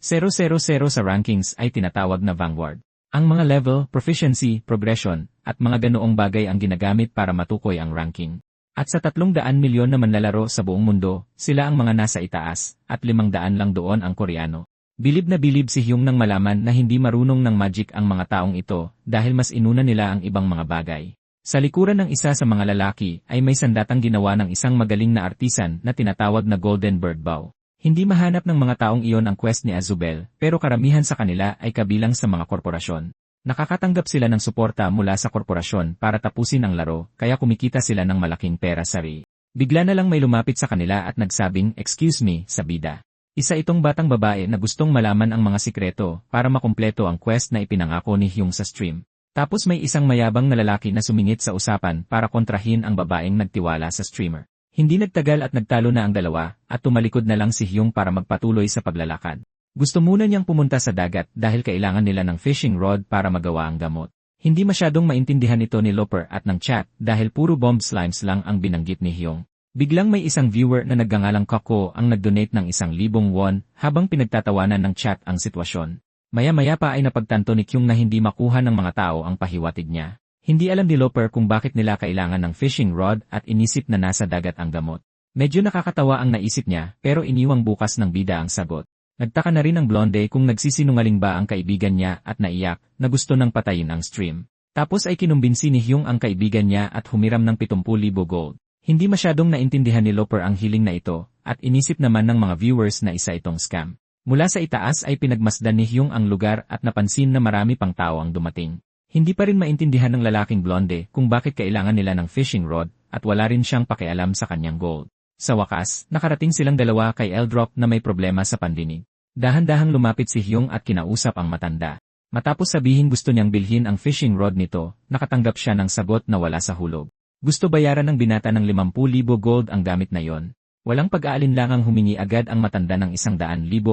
S1: sa rankings ay tinatawag na Vanguard. Ang mga level, proficiency, progression, at mga ganoong bagay ang ginagamit para matukoy ang ranking. At sa 300 milyon na manlalaro sa buong mundo, sila ang mga nasa itaas, at 500 lang doon ang Koreano. Bilib na bilib si Hyung nang malaman na hindi marunong ng magic ang mga taong ito dahil mas inuna nila ang ibang mga bagay. Sa likuran ng isa sa mga lalaki ay may sandatang ginawa ng isang magaling na artisan na tinatawag na Golden Bird Bow. Hindi mahanap ng mga taong iyon ang quest ni Azubel, pero karamihan sa kanila ay kabilang sa mga korporasyon. Nakakatanggap sila ng suporta mula sa korporasyon para tapusin ang laro, kaya kumikita sila ng malaking pera sa Ri. Bigla na lang may lumapit sa kanila at nagsabing, "Excuse me," sa bida. Isa itong batang babae na gustong malaman ang mga sikreto para makumpleto ang quest na ipinangako ni Hyung sa stream. Tapos may isang mayabang na lalaki na sumingit sa usapan para kontrahin ang babaeng nagtiwala sa streamer. Hindi nagtagal at nagtalo na ang dalawa at tumalikod na lang si Hyung para magpatuloy sa paglalakad. Gusto muna niyang pumunta sa dagat dahil kailangan nila ng fishing rod para magawa ang gamot. Hindi masyadong maintindihan ito ni Looper at ng chat dahil puro bomb slimes lang ang binanggit ni Hyung. Biglang may isang viewer na nagngangalang Kako ang nag-donate ng 1,000 won habang pinagtatawanan ng chat ang sitwasyon. Maya-maya pa ay napagtanto ni Kyung na hindi makuha ng mga tao ang pahiwatig niya. Hindi alam ni Looper kung bakit nila kailangan ng fishing rod at inisip na nasa dagat ang gamot. Medyo nakakatawa ang naisip niya, pero iniwang bukas ng bida ang sagot. Nagtaka na rin ang blonde kung nagsisinungaling ba ang kaibigan niya at naiyak na gusto nang patayin ang stream. Tapos ay kinumbinsi ni Hyung ang kaibigan niya at humiram ng 70,000 gold. Hindi masyadong naintindihan ni Loper ang hiling na ito, at inisip naman ng mga viewers na isa itong scam. Mula sa itaas ay pinagmasdan ni Hyung ang lugar at napansin na marami pang tao ang dumating. Hindi pa rin maintindihan ng lalaking blonde kung bakit kailangan nila ng fishing rod at wala rin siyang pakialam sa kanyang gold. Sa wakas, nakarating silang dalawa kay Eldrop na may problema sa pandinig. Dahan-dahang lumapit si Hyung at kinausap ang matanda. Matapos sabihin gusto niyang bilhin ang fishing rod nito, nakatanggap siya ng sagot na wala sa hulog. Gusto bayaran ng binata ng 50,000 gold ang gamit na yon. Walang pag-aalinlangang humingi agad ang matanda ng 100,000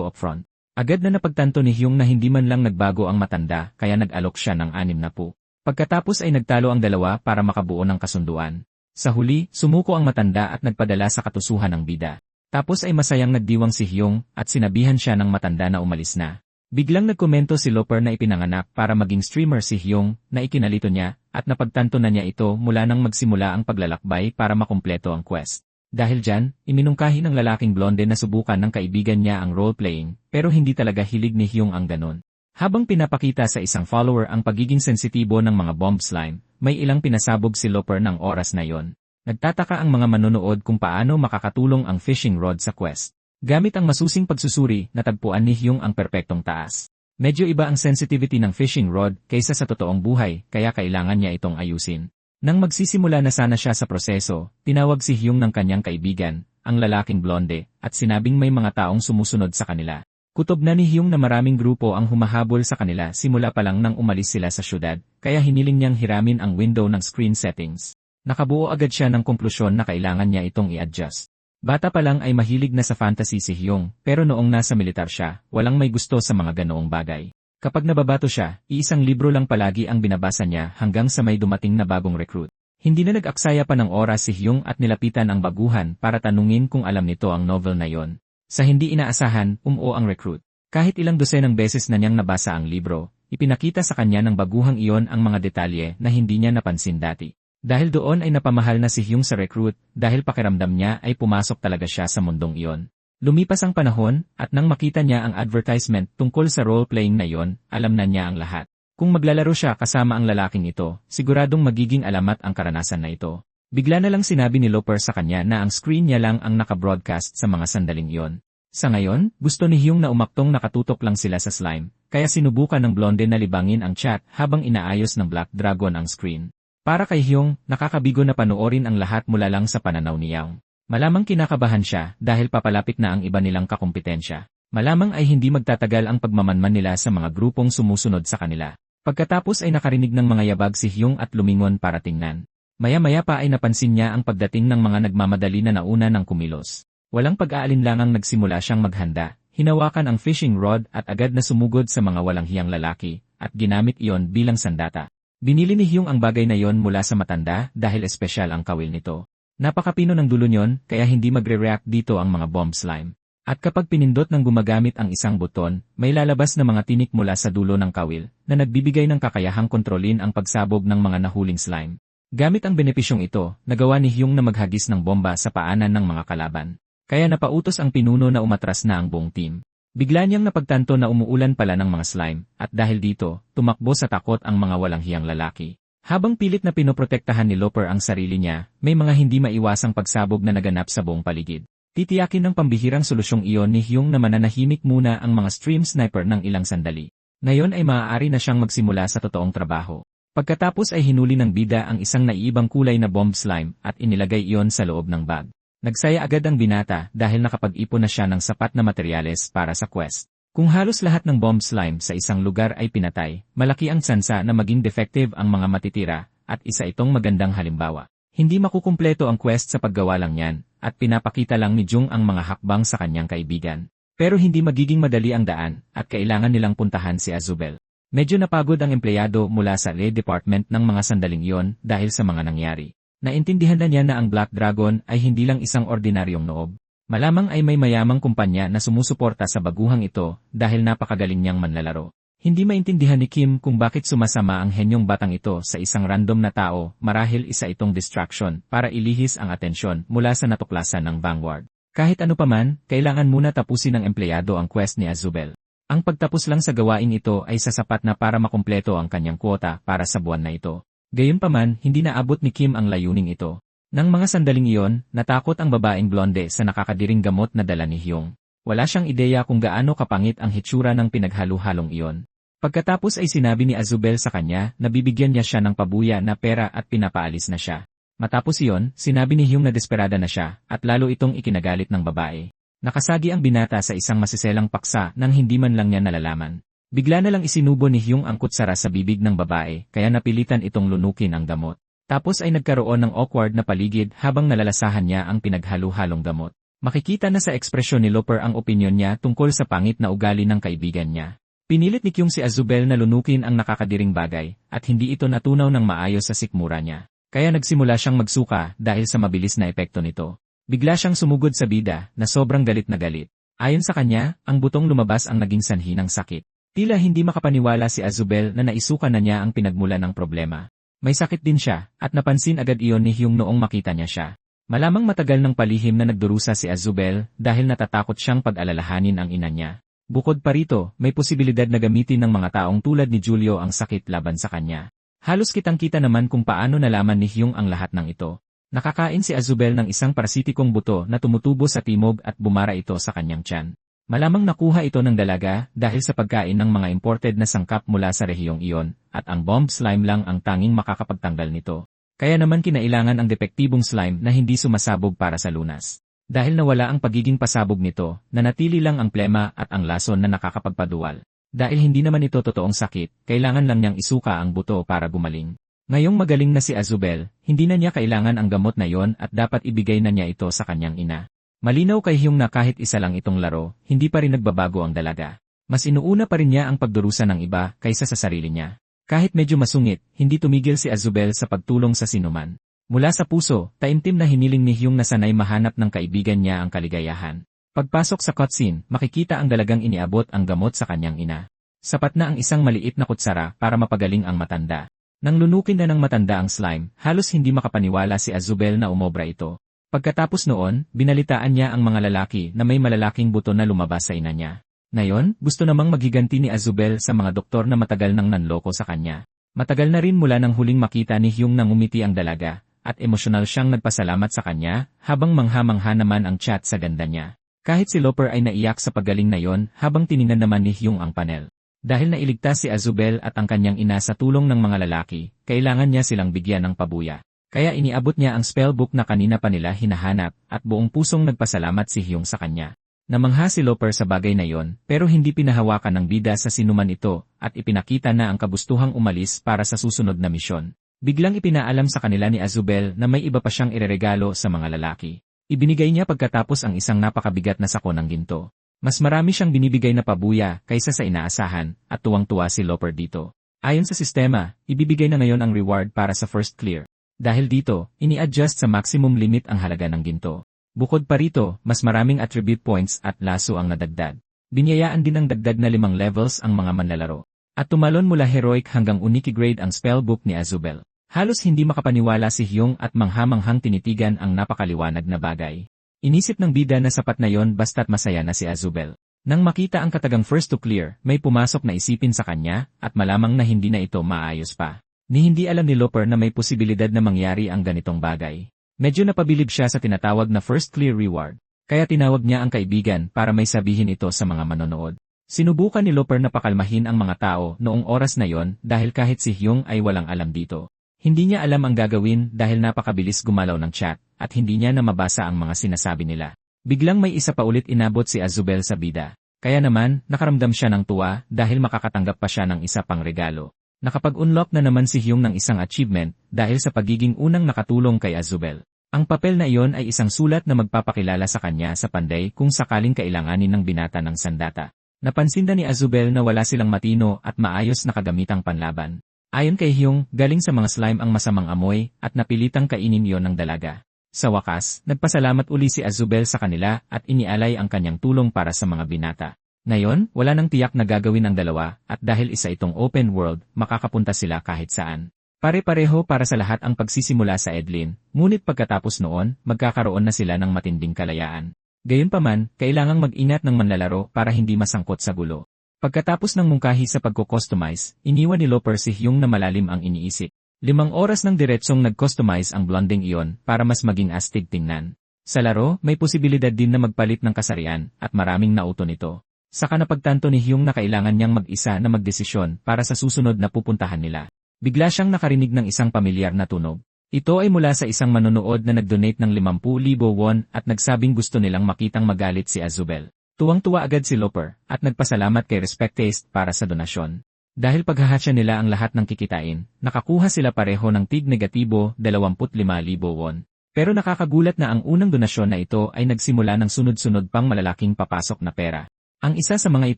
S1: upfront. Agad na napagtanto ni Hyung na hindi man lang nagbago ang matanda kaya nag-alok siya ng 60. Pagkatapos ay nagtalo ang dalawa para makabuo ng kasunduan. Sa huli, sumuko ang matanda at nagpadala sa katusuhan ng bida. Tapos ay masayang nagdiwang si Hyung at sinabihan siya ng matanda na umalis na. Biglang nagkomento si Loper na ipinanganak para maging streamer si Hyung na ikinalito niya at napagtanto na niya ito mula nang magsimula ang paglalakbay para makumpleto ang quest. Dahil dyan, iminungkahi ng lalaking blonde na subukan ng kaibigan niya ang role-playing pero hindi talaga hilig ni Hyung ang ganon. Habang pinapakita sa isang follower ang pagiging sensitibo ng mga bomb slime, may ilang pinasabog si Loper ng oras na yon. Nagtataka ang mga manonood kung paano makakatulong ang fishing rod sa quest. Gamit ang masusing pagsusuri, natagpuan ni Hyung ang perpektong taas. Medyo iba ang sensitivity ng fishing rod kaysa sa totoong buhay, kaya kailangan niya itong ayusin. Nang magsisimula na sana siya sa proseso, tinawag si Hyung ng kanyang kaibigan, ang lalaking blonde, at sinabing may mga taong sumusunod sa kanila. Kutob na ni Hyung na maraming grupo ang humahabol sa kanila simula pa lang nang umalis sila sa syudad, kaya hiniling niyang hiramin ang window ng screen settings. Nakabuo agad siya ng konklusyon na kailangan niya itong i-adjust. Bata pa lang ay mahilig na sa fantasy si Hyung, pero noong nasa militar siya, walang may gusto sa mga ganoong bagay. Kapag nababato siya, iisang libro lang palagi ang binabasa niya hanggang sa may dumating na bagong recruit. Hindi na nag-aksaya pa ng oras si Hyung at nilapitan ang baguhan para tanungin kung alam nito ang novel na yon. Sa hindi inaasahan, ang recruit. Kahit ilang dosenang beses na niyang nabasa ang libro, ipinakita sa kanya ng baguhang iyon ang mga detalye na hindi niya napansin dati. Dahil doon ay napamahal na si Hyung sa recruit dahil pakiramdam niya ay pumasok talaga siya sa mundong iyon. Lumipas ang panahon at nang makita niya ang advertisement tungkol sa role-playing na iyon, alam na niya ang lahat. Kung maglalaro siya kasama ang lalaking ito, siguradong magiging alamat ang karanasan na ito. Bigla na lang sinabi ni Loper sa kanya na ang screen niya lang ang naka-broadcast sa mga sandaling iyon. Sa ngayon, gusto ni Hyung na umaktong nakatutok lang sila sa slime, kaya sinubukan ng blonde na libangin ang chat habang inaayos ng Black Dragon ang screen. Para kay Hyung, nakakabigo na panoorin ang lahat mula lang sa pananaw ni Young. Malamang kinakabahan siya dahil papalapit na ang iba nilang kakumpetensya. Malamang ay hindi magtatagal ang pagmamanman nila sa mga grupong sumusunod sa kanila. Pagkatapos ay nakarinig ng mga yabag si Hyung at lumingon para tingnan. Maya-maya pa ay napansin niya ang pagdating ng mga nagmamadali na nauna ng kumilos. Walang pag-aalinlangang nagsimula siyang maghanda, hinawakan ang fishing rod at agad na sumugod sa mga walang hiyang lalaki, at ginamit iyon bilang sandata. Binili ni Hyung ang bagay na yon mula sa matanda dahil espesyal ang kawil nito. Napakapino ng dulo niyon kaya hindi magre-react dito ang mga bomb slime. At kapag pinindot ng gumagamit ang isang buton, may lalabas na mga tinik mula sa dulo ng kawil na nagbibigay ng kakayahang kontrolin ang pagsabog ng mga nahuling slime. Gamit ang benepisyong ito, nagawa ni Hyung na maghagis ng bomba sa paanan ng mga kalaban. Kaya napautos ang pinuno na umatras na ang buong team. Bigla niyang napagtanto na umuulan pala ng mga slime, at dahil dito, tumakbo sa takot ang mga walang hiyang lalaki. Habang pilit na pinoprotektahan ni Loper ang sarili niya, may mga hindi maiwasang pagsabog na naganap sa buong paligid. Titiyakin ng pambihirang solusyong iyon ni Hyung na mananahimik muna ang mga stream sniper ng ilang sandali. Ngayon ay maaari na siyang magsimula sa totoong trabaho. Pagkatapos ay hinuli ng bida ang isang naiibang kulay na bomb slime at inilagay iyon sa loob ng bag. Nagsaya agad ang binata dahil nakapag-ipon na siya ng sapat na materyales para sa quest. Kung halos lahat ng bomb slime sa isang lugar ay pinatay, malaki ang tsansa na maging defective ang mga matitira, at isa itong magandang halimbawa. Hindi makukumpleto ang quest sa paggawa lang yan, at pinapakita lang ni Jung ang mga hakbang sa kanyang kaibigan. Pero hindi magiging madali ang daan, at kailangan nilang puntahan si Azubel. Medyo napagod ang empleyado mula sa Red Department ng mga sandaling iyon dahil sa mga nangyari. Naintindihan na niya na ang Black Dragon ay hindi lang isang ordinaryong noob. Malamang ay may mayamang kumpanya na sumusuporta sa baguhang ito dahil napakagaling niyang manlalaro. Hindi maintindihan ni Kim kung bakit sumasama ang henyong batang ito sa isang random na tao, marahil isa itong distraction para ilihis ang atensyon mula sa natuklasan ng Vanguard. Kahit ano paman, kailangan muna tapusin ng empleyado ang quest ni Azubel. Ang pagtapos lang sa gawain ito ay sasapat na para makumpleto ang kanyang kwota para sa buwan na ito. Gayunpaman, hindi naabot ni Kim ang layuning ito. Nang mga sandaling iyon, natakot ang babaeng blonde sa nakakadiring gamot na dala ni Hyung. Wala siyang ideya kung gaano kapangit ang hitsura ng pinaghalu-halong iyon. Pagkatapos ay sinabi ni Azubel sa kanya na bibigyan niya siya ng pabuya na pera at pinapaalis na siya. Matapos iyon, sinabi ni Hyung na desperada na siya at lalo itong ikinagalit ng babae. Nakasagi ang binata sa isang masiselang paksa nang hindi man lang niya nalalaman. Bigla na lang isinubo ni Hyung ang kutsara sa bibig ng babae kaya napilitan itong lunukin ang gamot. Tapos ay nagkaroon ng awkward na paligid habang nalalasahan niya ang pinaghalu-halong gamot. Makikita na sa ekspresyon ni Loper ang opinyon niya tungkol sa pangit na ugali ng kaibigan niya. Pinilit ni Kyung si Azubel na lunukin ang nakakadiring bagay, at hindi ito natunaw ng maayos sa sikmura niya. Kaya nagsimula siyang magsuka dahil sa mabilis na epekto nito. Bigla siyang sumugod sa bida na sobrang galit na galit. Ayon sa kanya, ang butong lumabas ang naging sanhi ng sakit. Tila hindi makapaniwala si Azubel na naisuka na niya ang pinagmulan ng problema. May sakit din siya, at napansin agad iyon ni Hyung noong makita niya siya. Malamang matagal ng palihim na nagdurusa si Azubel dahil natatakot siyang pag-alalahanin ang ina niya. Bukod pa rito, may posibilidad na gamitin ng mga taong tulad ni Julio ang sakit laban sa kanya. Halos kitang-kita naman kung paano nalaman ni Hyung ang lahat ng ito. Nakakain si Azubel ng isang parasitikong buto na tumutubo sa timog at bumara ito sa kanyang tiyan. Malamang nakuha ito ng dalaga dahil sa pagkain ng mga imported na sangkap mula sa rehiyong iyon, at ang bomb slime lang ang tanging makakapagtanggal nito. Kaya naman kinailangan ang depektibong slime na hindi sumasabog para sa lunas. Dahil nawala ang pagiging pasabog nito, nanatili lang ang plema at ang lason na nakakapagpaduwal. Dahil hindi naman ito totoong sakit, kailangan lang niyang isuka ang buto para gumaling. Ngayong magaling na si Azubel, hindi na niya kailangan ang gamot na yon at dapat ibigay na niya ito sa kanyang ina. Malinaw kay Hyung na kahit isa lang itong laro, hindi pa rin nagbabago ang dalaga. Mas inuuna pa rin niya ang pagdurusa ng iba kaysa sa sarili niya. Kahit medyo masungit, hindi tumigil si Azubel sa pagtulong sa sinuman. Mula sa puso, taimtim na hiniling ni Hyung na sanay mahanap ng kaibigan niya ang kaligayahan. Pagpasok sa cutscene, makikita ang dalagang iniabot ang gamot sa kanyang ina. Sapat na ang isang maliit na kutsara para mapagaling ang matanda. Nang lunukin na ng matanda ang slime, halos hindi makapaniwala si Azubel na umobra ito. Pagkatapos noon, binalitaan niya ang mga lalaki na may malalaking buto na lumabas sa ina niya. Ngayon, gusto namang maghiganti ni Azubel sa mga doktor na matagal nang nanloko sa kanya. Matagal na rin mula nang huling makita ni Hyung nang ngumiti ang dalaga, at emosyonal siyang nagpasalamat sa kanya, habang mangha-mangha naman ang chat sa ganda niya. Kahit si Loper ay naiyak sa paggaling na yon habang tiningnan naman ni Hyung ang panel. Dahil nailigtas si Azubel at ang kanyang ina sa tulong ng mga lalaki, kailangan niya silang bigyan ng pabuya. Kaya iniabot niya ang spellbook na kanina pa nila hinahanap, at buong pusong nagpasalamat si Hyung sa kanya. Namangha si Loper sa bagay na yon, pero hindi pinahawakan ng bida sa sinuman ito, at ipinakita na ang kagustuhang umalis para sa susunod na misyon. Biglang ipinaalam sa kanila ni Azubel na may iba pa siyang ireregalo sa mga lalaki. Ibinigay niya pagkatapos ang isang napakabigat na sako ng ginto. Mas marami siyang binibigay na pabuya kaysa sa inaasahan, at tuwang-tuwa si Loper dito. Ayon sa sistema, ibibigay na ngayon ang reward para sa first clear. Dahil dito, ini-adjust sa maximum limit ang halaga ng ginto. Bukod pa rito, mas maraming attribute points at laso ang nadagdag. Binyayaan din ng dagdag na 5 levels ang mga manlalaro. At tumalon mula heroic hanggang unique grade ang spellbook ni Azubel. Halos hindi makapaniwala si Hyung at mangha-manghang tinitigan ang napakaliwanag na bagay. Inisip ng bida na sapat na yon basta't masaya na si Azubel. Nang makita ang katagang first to clear, may pumasok na isipin sa kanya, at malamang na hindi na ito maayos pa. Ni hindi alam ni Loper na may posibilidad na mangyari ang ganitong bagay. Medyo napabilib siya sa tinatawag na first clear reward, kaya tinawag niya ang kaibigan para may sabihin ito sa mga manonood. Sinubukan ni Loper na pakalmahin ang mga tao noong oras na yon dahil kahit si Hyung ay walang alam dito. Hindi niya alam ang gagawin dahil napakabilis gumalaw ng chat at hindi niya na mabasa ang mga sinasabi nila. Biglang may isa pa ulit inabot si Azubel sa bida. Kaya naman, nakaramdam siya ng tuwa dahil makakatanggap pa siya ng isa pang regalo. Nakapag-unlock na naman si Hyung ng isang achievement dahil sa pagiging unang nakatulong kay Azubel. Ang papel na iyon ay isang sulat na magpapakilala sa kanya sa panday kung sakaling kailanganin ng binata ng sandata. Napansin na ni Azubel na wala silang matino at maayos na kagamitang panlaban. Ayon kay Hyung, galing sa mga slime ang masamang amoy at napilitang kainin iyon ng dalaga. Sa wakas, nagpasalamat uli si Azubel sa kanila at inialay ang kanyang tulong para sa mga binata. Ngayon, wala nang tiyak na gagawin ang dalawa, at dahil isa itong open world, makakapunta sila kahit saan. Pare-pareho para sa lahat ang pagsisimula sa Edlin, ngunit pagkatapos noon, magkakaroon na sila ng matinding kalayaan. Gayunpaman, kailangang mag-ingat ng manlalaro para hindi masangkot sa gulo. Pagkatapos ng mungkahi sa pagko-customize, iniwan ni Loper si Hyung na malalim ang iniisip. 5 oras ng diretsong nag-customize ang blonding iyon para mas maging astig tingnan. Sa laro, may posibilidad din na magpalit ng kasarian at maraming nauto nito. Saka napagtanto ni Hyung na kailangan niyang mag-isa na magdesisyon para sa susunod na pupuntahan nila. Bigla siyang nakarinig ng isang pamilyar na tunog. Ito ay mula sa isang manonood na nag-donate ng 50,000 won at nagsabing gusto nilang makitang magalit si Azubel. Tuwang-tuwa agad si Loper at nagpasalamat kay Respectaste para sa donasyon. Dahil paghahatsa nila ang lahat ng kikitain, nakakuha sila pareho ng tig-negatibo 25,000 won. Pero nakakagulat na ang unang donasyon na ito ay nagsimula ng sunod-sunod pang malalaking papasok na pera. Ang isa sa mga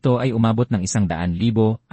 S1: ito ay umabot ng 100,000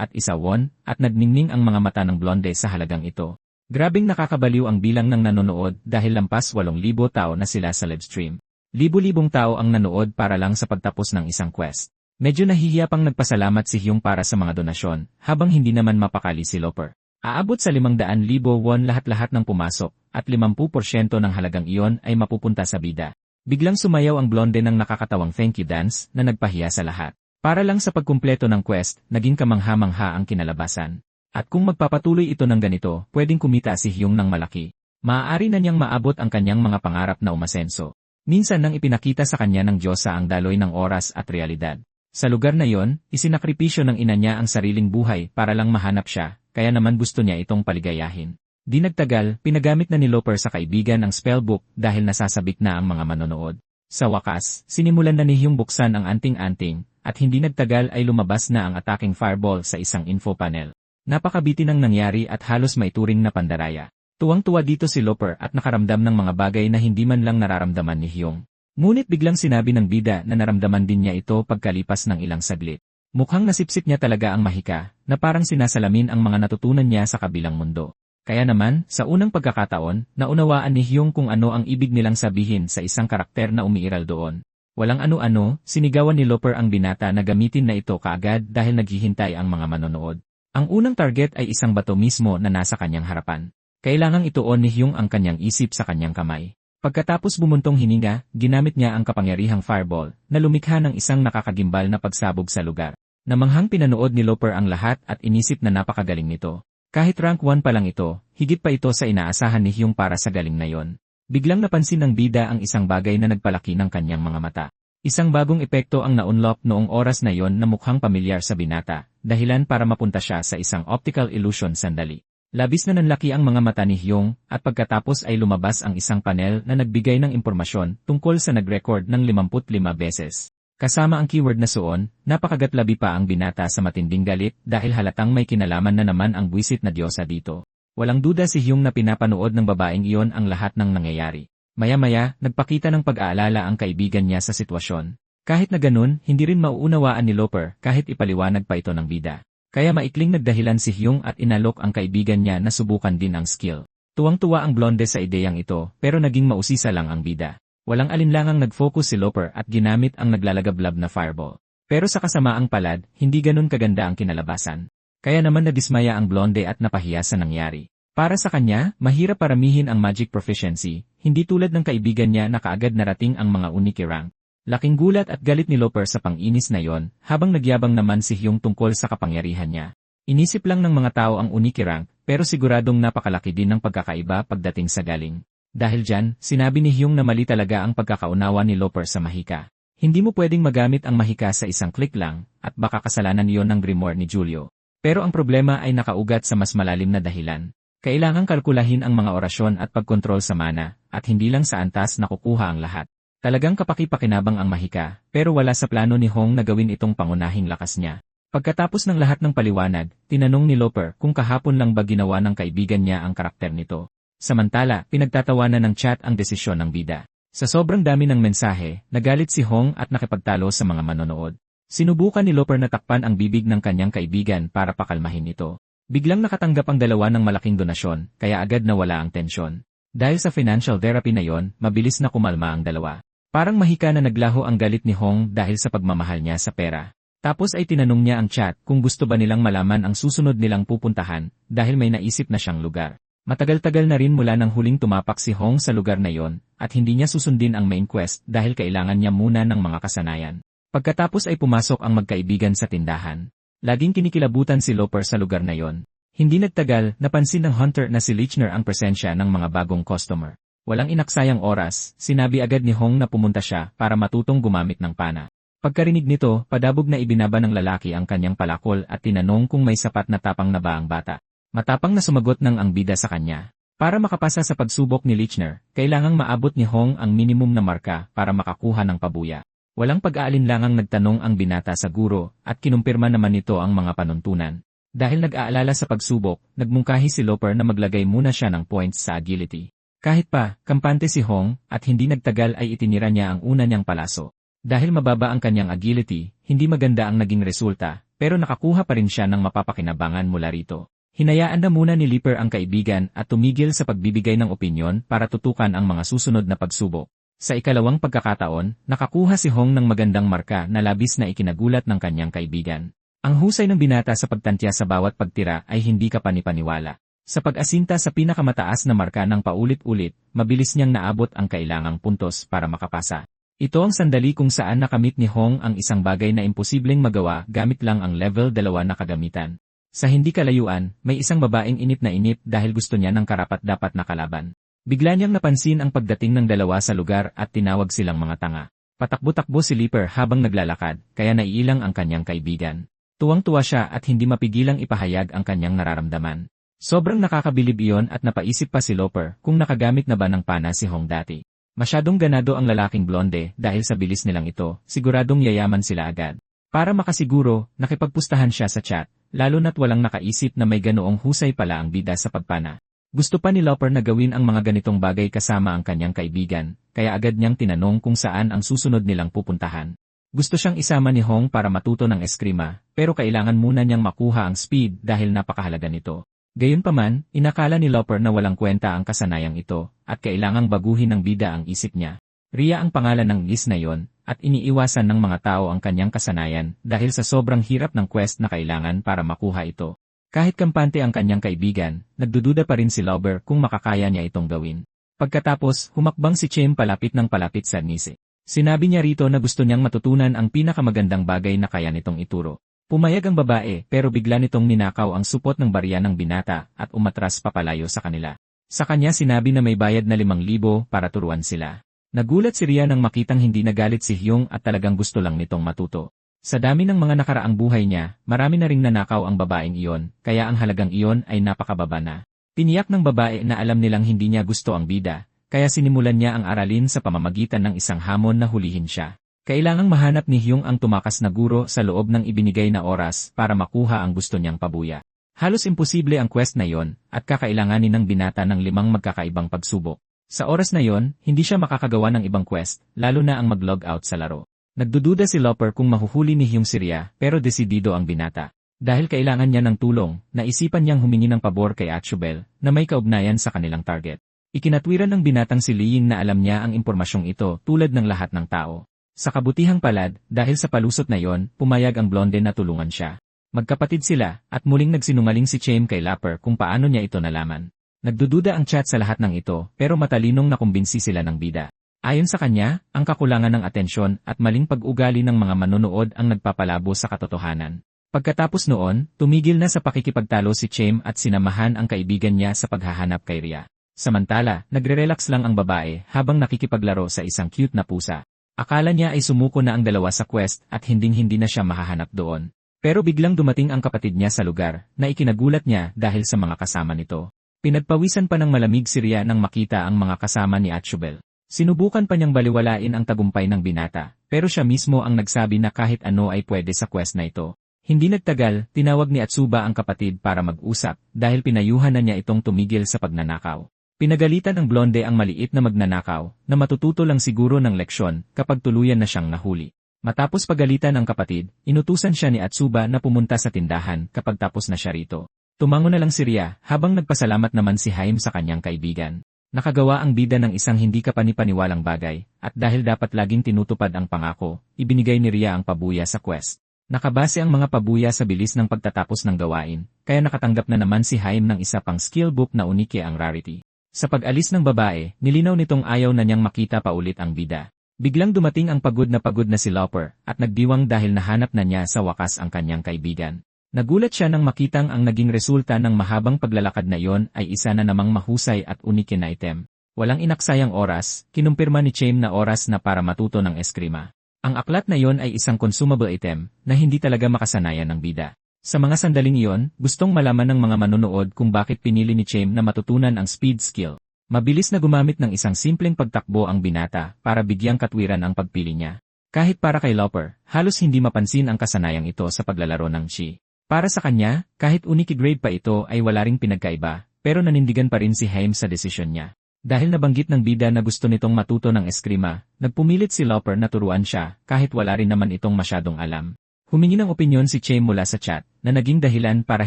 S1: at 1 won at nagningning ang mga mata ng blonde sa halagang ito. Grabing nakakabaliw ang bilang ng nanonood dahil lampas 8,000 tao na sila sa livestream. Libo-libong tao ang nanood para lang sa pagtapos ng isang quest. Medyo nahihiya pang nagpasalamat si Hyung para sa mga donasyon, habang hindi naman mapakali si Loper. Aabot sa 500,000 won lahat-lahat ng pumasok, at 50% ng halagang iyon ay mapupunta sa bida. Biglang sumayaw ang blonde ng nakakatawang thank you dance na nagpahiya sa lahat. Para lang sa pagkumpleto ng quest, naging kamangha-mangha ang kinalabasan. At kung magpapatuloy ito ng ganito, pwedeng kumita si Hyung ng malaki. Maaari na niyang maabot ang kanyang mga pangarap na umasenso. Minsan nang ipinakita sa kanya ng Diyosa ang daloy ng oras at realidad. Sa lugar na yon, isinakripisyo ng ina niya ang sariling buhay para lang mahanap siya, kaya naman gusto niya itong paligayahin. Di nagtagal, pinagamit na ni Loper sa kaibigan ang spellbook dahil nasasabik na ang mga manonood. Sa wakas, sinimulan na ni Hyung buksan ang anting-anting, at hindi nagtagal ay lumabas na ang attacking fireball sa isang info panel. Napakabitin ang nangyari at halos maituring na pandaraya. Tuwang-tuwa dito si Loper at nakaramdam ng mga bagay na hindi man lang nararamdaman ni Hyung. Ngunit biglang sinabi ng bida na naramdaman din niya ito pagkalipas ng ilang saglit. Mukhang nasipsip niya talaga ang mahika, na parang sinasalamin ang mga natutunan niya sa kabilang mundo. Kaya naman, sa unang pagkakataon, naunawaan ni Hyung kung ano ang ibig nilang sabihin sa isang karakter na umiiral doon. Walang ano-ano, sinigawan ni Loper ang binata na gamitin na ito kaagad dahil naghihintay ang mga manonood. Ang unang target ay isang bato mismo na nasa kanyang harapan. Kailangang ituon ni Hyung ang kanyang isip sa kanyang kamay. Pagkatapos bumuntong hininga, ginamit niya ang kapangyarihang fireball na lumikha ng isang nakakagimbal na pagsabog sa lugar. Namanghang pinanood ni Loper ang lahat at inisip na napakagaling nito. Kahit rank 1 pa lang ito, higit pa ito sa inaasahan ni Hyung para sa galing na yon. Biglang napansin ng bida ang isang bagay na nagpalaki ng kanyang mga mata. Isang bagong epekto ang na-unlock noong oras na yon na mukhang pamilyar sa binata, dahilan para mapunta siya sa isang optical illusion sandali. Labis na nanlaki ang mga mata ni Hyung, at pagkatapos ay lumabas ang isang panel na nagbigay ng impormasyon tungkol sa nag-record ng 55 beses. Kasama ang keyword na suon, napakagatlabi pa ang binata sa matinding galit dahil halatang may kinalaman na naman ang buwisit na Diyosa dito. Walang duda si Hyung na pinapanood ng babaeng iyon ang lahat ng nangyayari. Maya-maya, nagpakita ng pag-aalala ang kaibigan niya sa sitwasyon. Kahit na ganun, hindi rin mauunawaan ni Loper kahit ipaliwanag pa ito ng bida. Kaya maikling nagdahilan si Hyung at inalok ang kaibigan niya na subukan din ang skill. Tuwang-tuwa ang blonde sa ideyang ito pero naging mausisa lang ang bida. Walang alinlangang nag-focus si Loper at ginamit ang naglalagablab na fireball. Pero sa kasamaang palad, hindi ganun kaganda ang kinalabasan. Kaya naman nadismaya ang blonde at napahiya sa nangyari. Para sa kanya, mahirap paramihin ang magic proficiency, hindi tulad ng kaibigan niya na kaagad narating ang mga unique rank. Laking gulat at galit ni Loper sa pang-inis na yon, habang nagyabang naman si Hyung tungkol sa kapangyarihan niya. Inisip lang ng mga tao ang unique rank, pero siguradong napakalaki din ng pagkakaiba pagdating sa galing. Dahil dyan, sinabi ni Hyung na mali talaga ang pagkakaunawa ni Loper sa mahika. Hindi mo pwedeng magamit ang mahika sa isang click lang, at baka kasalanan iyon ng grimoire ni Julio. Pero ang problema ay nakaugat sa mas malalim na dahilan. Kailangang kalkulahin ang mga orasyon at pagkontrol sa mana, at hindi lang sa antas nakukuha ang lahat. Talagang kapaki-pakinabang ang mahika, pero wala sa plano ni Hong na gawin itong pangunahing lakas niya. Pagkatapos ng lahat ng paliwanag, tinanong ni Loper kung kahapon lang ba ginawa ng kaibigan niya ang karakter nito. Samantala, pinagtatawanan ng chat ang desisyon ng bida. Sa sobrang dami ng mensahe, nagalit si Hong at nakipagtalo sa mga manonood. Sinubukan ni Loper na takpan ang bibig ng kanyang kaibigan para pakalmahin ito. Biglang nakatanggap ang dalawa ng malaking donasyon, kaya agad nawala ang tensyon. Dahil sa financial therapy na yon, mabilis na kumalma ang dalawa. Parang mahika na naglaho ang galit ni Hong dahil sa pagmamahal niya sa pera. Tapos ay tinanong niya ang chat kung gusto ba nilang malaman ang susunod nilang pupuntahan dahil may naisip na siyang lugar. Matagal-tagal na rin mula nang huling tumapak si Hong sa lugar na yon at hindi niya susundin ang main quest dahil kailangan niya muna ng mga kasanayan. Pagkatapos ay pumasok ang magkaibigan sa tindahan. Laging kinikilabutan si Loper sa lugar na yon. Hindi nagtagal, napansin ng hunter na si Lichner ang presensya ng mga bagong customer. Walang inaksayang oras, sinabi agad ni Hong na pumunta siya para matutong gumamit ng pana. Pagkarinig nito, padabog na ibinaba ng lalaki ang kanyang palakol at tinanong kung may sapat na tapang na ba ang bata. Matapang na sumagot ng ang bida sa kanya. Para makapasa sa pagsubok ni Lichner, kailangang maabot ni Hong ang minimum na marka para makakuha ng pabuya. Walang pag-aalinlangang nagtanong ang binata sa guro at kinumpirma naman nito ang mga panuntunan. Dahil nag-aalala sa pagsubok, nagmungkahi si Loper na maglagay muna siya ng points sa agility. Kahit pa, kampante si Hong at hindi nagtagal ay itinira niya ang una niyang palaso. Dahil mababa ang kanyang agility, hindi maganda ang naging resulta, pero nakakuha pa rin siya ng mapapakinabangan mula rito. Hinayaan na muna ni Liper ang kaibigan at tumigil sa pagbibigay ng opinyon para tutukan ang mga susunod na pagsubok. Sa ikalawang pagkakataon, nakakuha si Hong ng magandang marka na labis na ikinagulat ng kanyang kaibigan. Ang husay ng binata sa pagtantya sa bawat pagtira ay hindi kapanipaniwala. Sa pag-asinta sa pinakamataas na marka ng paulit-ulit, mabilis niyang naabot ang kailangang puntos para makapasa. Ito ang sandali kung saan nakamit ni Hong ang isang bagay na imposibleng magawa gamit lang ang level 2 na kagamitan. Sa hindi kalayuan, may isang babaeng inip na inip dahil gusto niya ng karapat-dapat na kalaban. Bigla niyang napansin ang pagdating ng dalawa sa lugar at tinawag silang mga tanga. Patakbo-takbo si Liper habang naglalakad, kaya naiilang ang kanyang kaibigan. Tuwang-tuwa siya at hindi mapigilang ipahayag ang kanyang nararamdaman. Sobrang nakakabilib iyon at napaisip pa si Loper kung nakagamit na ba ng pana si Hong dati. Masyadong ganado ang lalaking blonde dahil sa bilis nilang ito, siguradong yayaman sila agad. Para makasiguro, nakipagpustahan siya sa chat, lalo na't walang nakaisip na may ganoong husay pala ang bida sa pagpana. Gusto pa ni Loper na gawin ang mga ganitong bagay kasama ang kanyang kaibigan, kaya agad niyang tinanong kung saan ang susunod nilang pupuntahan. Gusto siyang isama ni Hong para matuto ng eskrima, pero kailangan muna niyang makuha ang speed dahil napakahalaga nito. Gayunpaman, inakala ni Loper na walang kwenta ang kasanayang ito, at kailangang baguhin ng bida ang isip niya. Ria ang pangalan ng list na yon, at iniiwasan ng mga tao ang kanyang kasanayan dahil sa sobrang hirap ng quest na kailangan para makuha ito. Kahit kampante ang kanyang kaibigan, nagdududa pa rin si Lober kung makakaya niya itong gawin. Pagkatapos, humakbang si Chem palapit ng palapit sa Nise. Sinabi niya rito na gusto niyang matutunan ang pinakamagandang bagay na kaya nitong ituro. Pumayag ang babae pero bigla nitong ninakaw ang supot ng barya ng binata at umatras papalayo sa kanila. Sa kanya sinabi na may bayad na 5,000 para turuan sila. Nagulat si Ria nang makitang hindi nagalit si Hyung at talagang gusto lang nitong matuto. Sa dami ng mga nakaraang buhay niya, marami na ring nanakaw ang babaeng iyon, kaya ang halagang iyon ay napakababa na. Tiniyak ng babae na alam nilang hindi niya gusto ang bida, kaya sinimulan niya ang aralin sa pamamagitan ng isang hamon na hulihin siya. Kailangang mahanap ni Hyung ang tumakas na guro sa loob ng ibinigay na oras para makuha ang gusto niyang pabuya. Halos imposible ang quest na iyon at kakailanganin ng binata ng 5 magkakaibang pagsubok. Sa oras na yon, hindi siya makakagawa ng ibang quest, lalo na ang mag-log out sa laro. Nagdududa si Loper kung mahuhuli ni Hyung si Ria, pero desidido ang binata. Dahil kailangan niya ng tulong, naisipan niyang humingi ng pabor kay Achubel, na may kaugnayan sa kanilang target. Ikinatwiran ng binatang si Liying na alam niya ang impormasyong ito tulad ng lahat ng tao. Sa kabutihang palad, dahil sa palusot na yon, pumayag ang blonde na tulungan siya. Magkapatid sila, at muling nagsinungaling si Chem kay Loper kung paano niya ito nalaman. Nagdududa ang chat sa lahat ng ito pero matalinong nakumbinsi sila ng bida. Ayon sa kanya, ang kakulangan ng atensyon at maling pag-ugali ng mga manonood ang nagpapalabo sa katotohanan. Pagkatapos noon, tumigil na sa pakikipagtalo si Chem at sinamahan ang kaibigan niya sa paghahanap kay Ria. Samantala, nagre-relax lang ang babae habang nakikipaglaro sa isang cute na pusa. Akala niya ay sumuko na ang dalawa sa quest at hinding-hindi na siya mahahanap doon. Pero biglang dumating ang kapatid niya sa lugar na ikinagulat niya dahil sa mga kasama nito. Pinagpawisan pa ng malamig si Ria nang makita ang mga kasama ni Achubel. Sinubukan pa niyang baliwalain ang tagumpay ng binata, pero siya mismo ang nagsabi na kahit ano ay pwede sa quest na ito. Hindi nagtagal, tinawag ni Atsuba ang kapatid para mag-usap dahil pinayuhan na niya itong tumigil sa pagnanakaw. Pinagalitan ng blonde ang maliit na magnanakaw na matututo lang siguro ng leksyon kapag tuluyan na siyang nahuli. Matapos pagalitan ng kapatid, inutusan siya ni Atsuba na pumunta sa tindahan kapag tapos na siya rito. Tumango na lang si Ria habang nagpasalamat naman si Haim sa kanyang kaibigan. Nakagawa ang bida ng isang hindi kapanipaniwalang bagay, at dahil dapat laging tinutupad ang pangako, ibinigay ni Ria ang pabuya sa quest. Nakabase ang mga pabuya sa bilis ng pagtatapos ng gawain, kaya nakatanggap na naman si Haim ng isa pang skill book na unike ang rarity. Sa pag-alis ng babae, nilinaw nitong ayaw na niyang makita pa ulit ang bida. Biglang dumating ang pagod na si Lauper, at nagdiwang dahil nahanap na niya sa wakas ang kanyang kaibigan. Nagulat siya nang makitang ang naging resulta ng mahabang paglalakad na iyon ay isa na namang mahusay at unike na item. Walang inaksayang oras, kinumpirma ni Chaim na oras na para matuto ng eskrima. Ang aklat na iyon ay isang consumable item na hindi talaga makasanayan ng bida. Sa mga sandaling iyon, gustong malaman ng mga manonood kung bakit pinili ni Chaim na matutunan ang speed skill. Mabilis na gumamit ng isang simpleng pagtakbo ang binata para bigyang katwiran ang pagpili niya. Kahit para kay Lauper, halos hindi mapansin ang kasanayang ito sa paglalaro ng Chi. Para sa kanya, kahit unique grade pa ito ay wala ring pinagkaiba, pero nanindigan pa rin si Haim sa desisyon niya. Dahil nabanggit ng bida na gusto nitong matuto ng eskrima, nagpumilit si Lauper na turuan siya kahit wala rin naman itong masyadong alam. Humingi ng opinyon si Chaim mula sa chat na naging dahilan para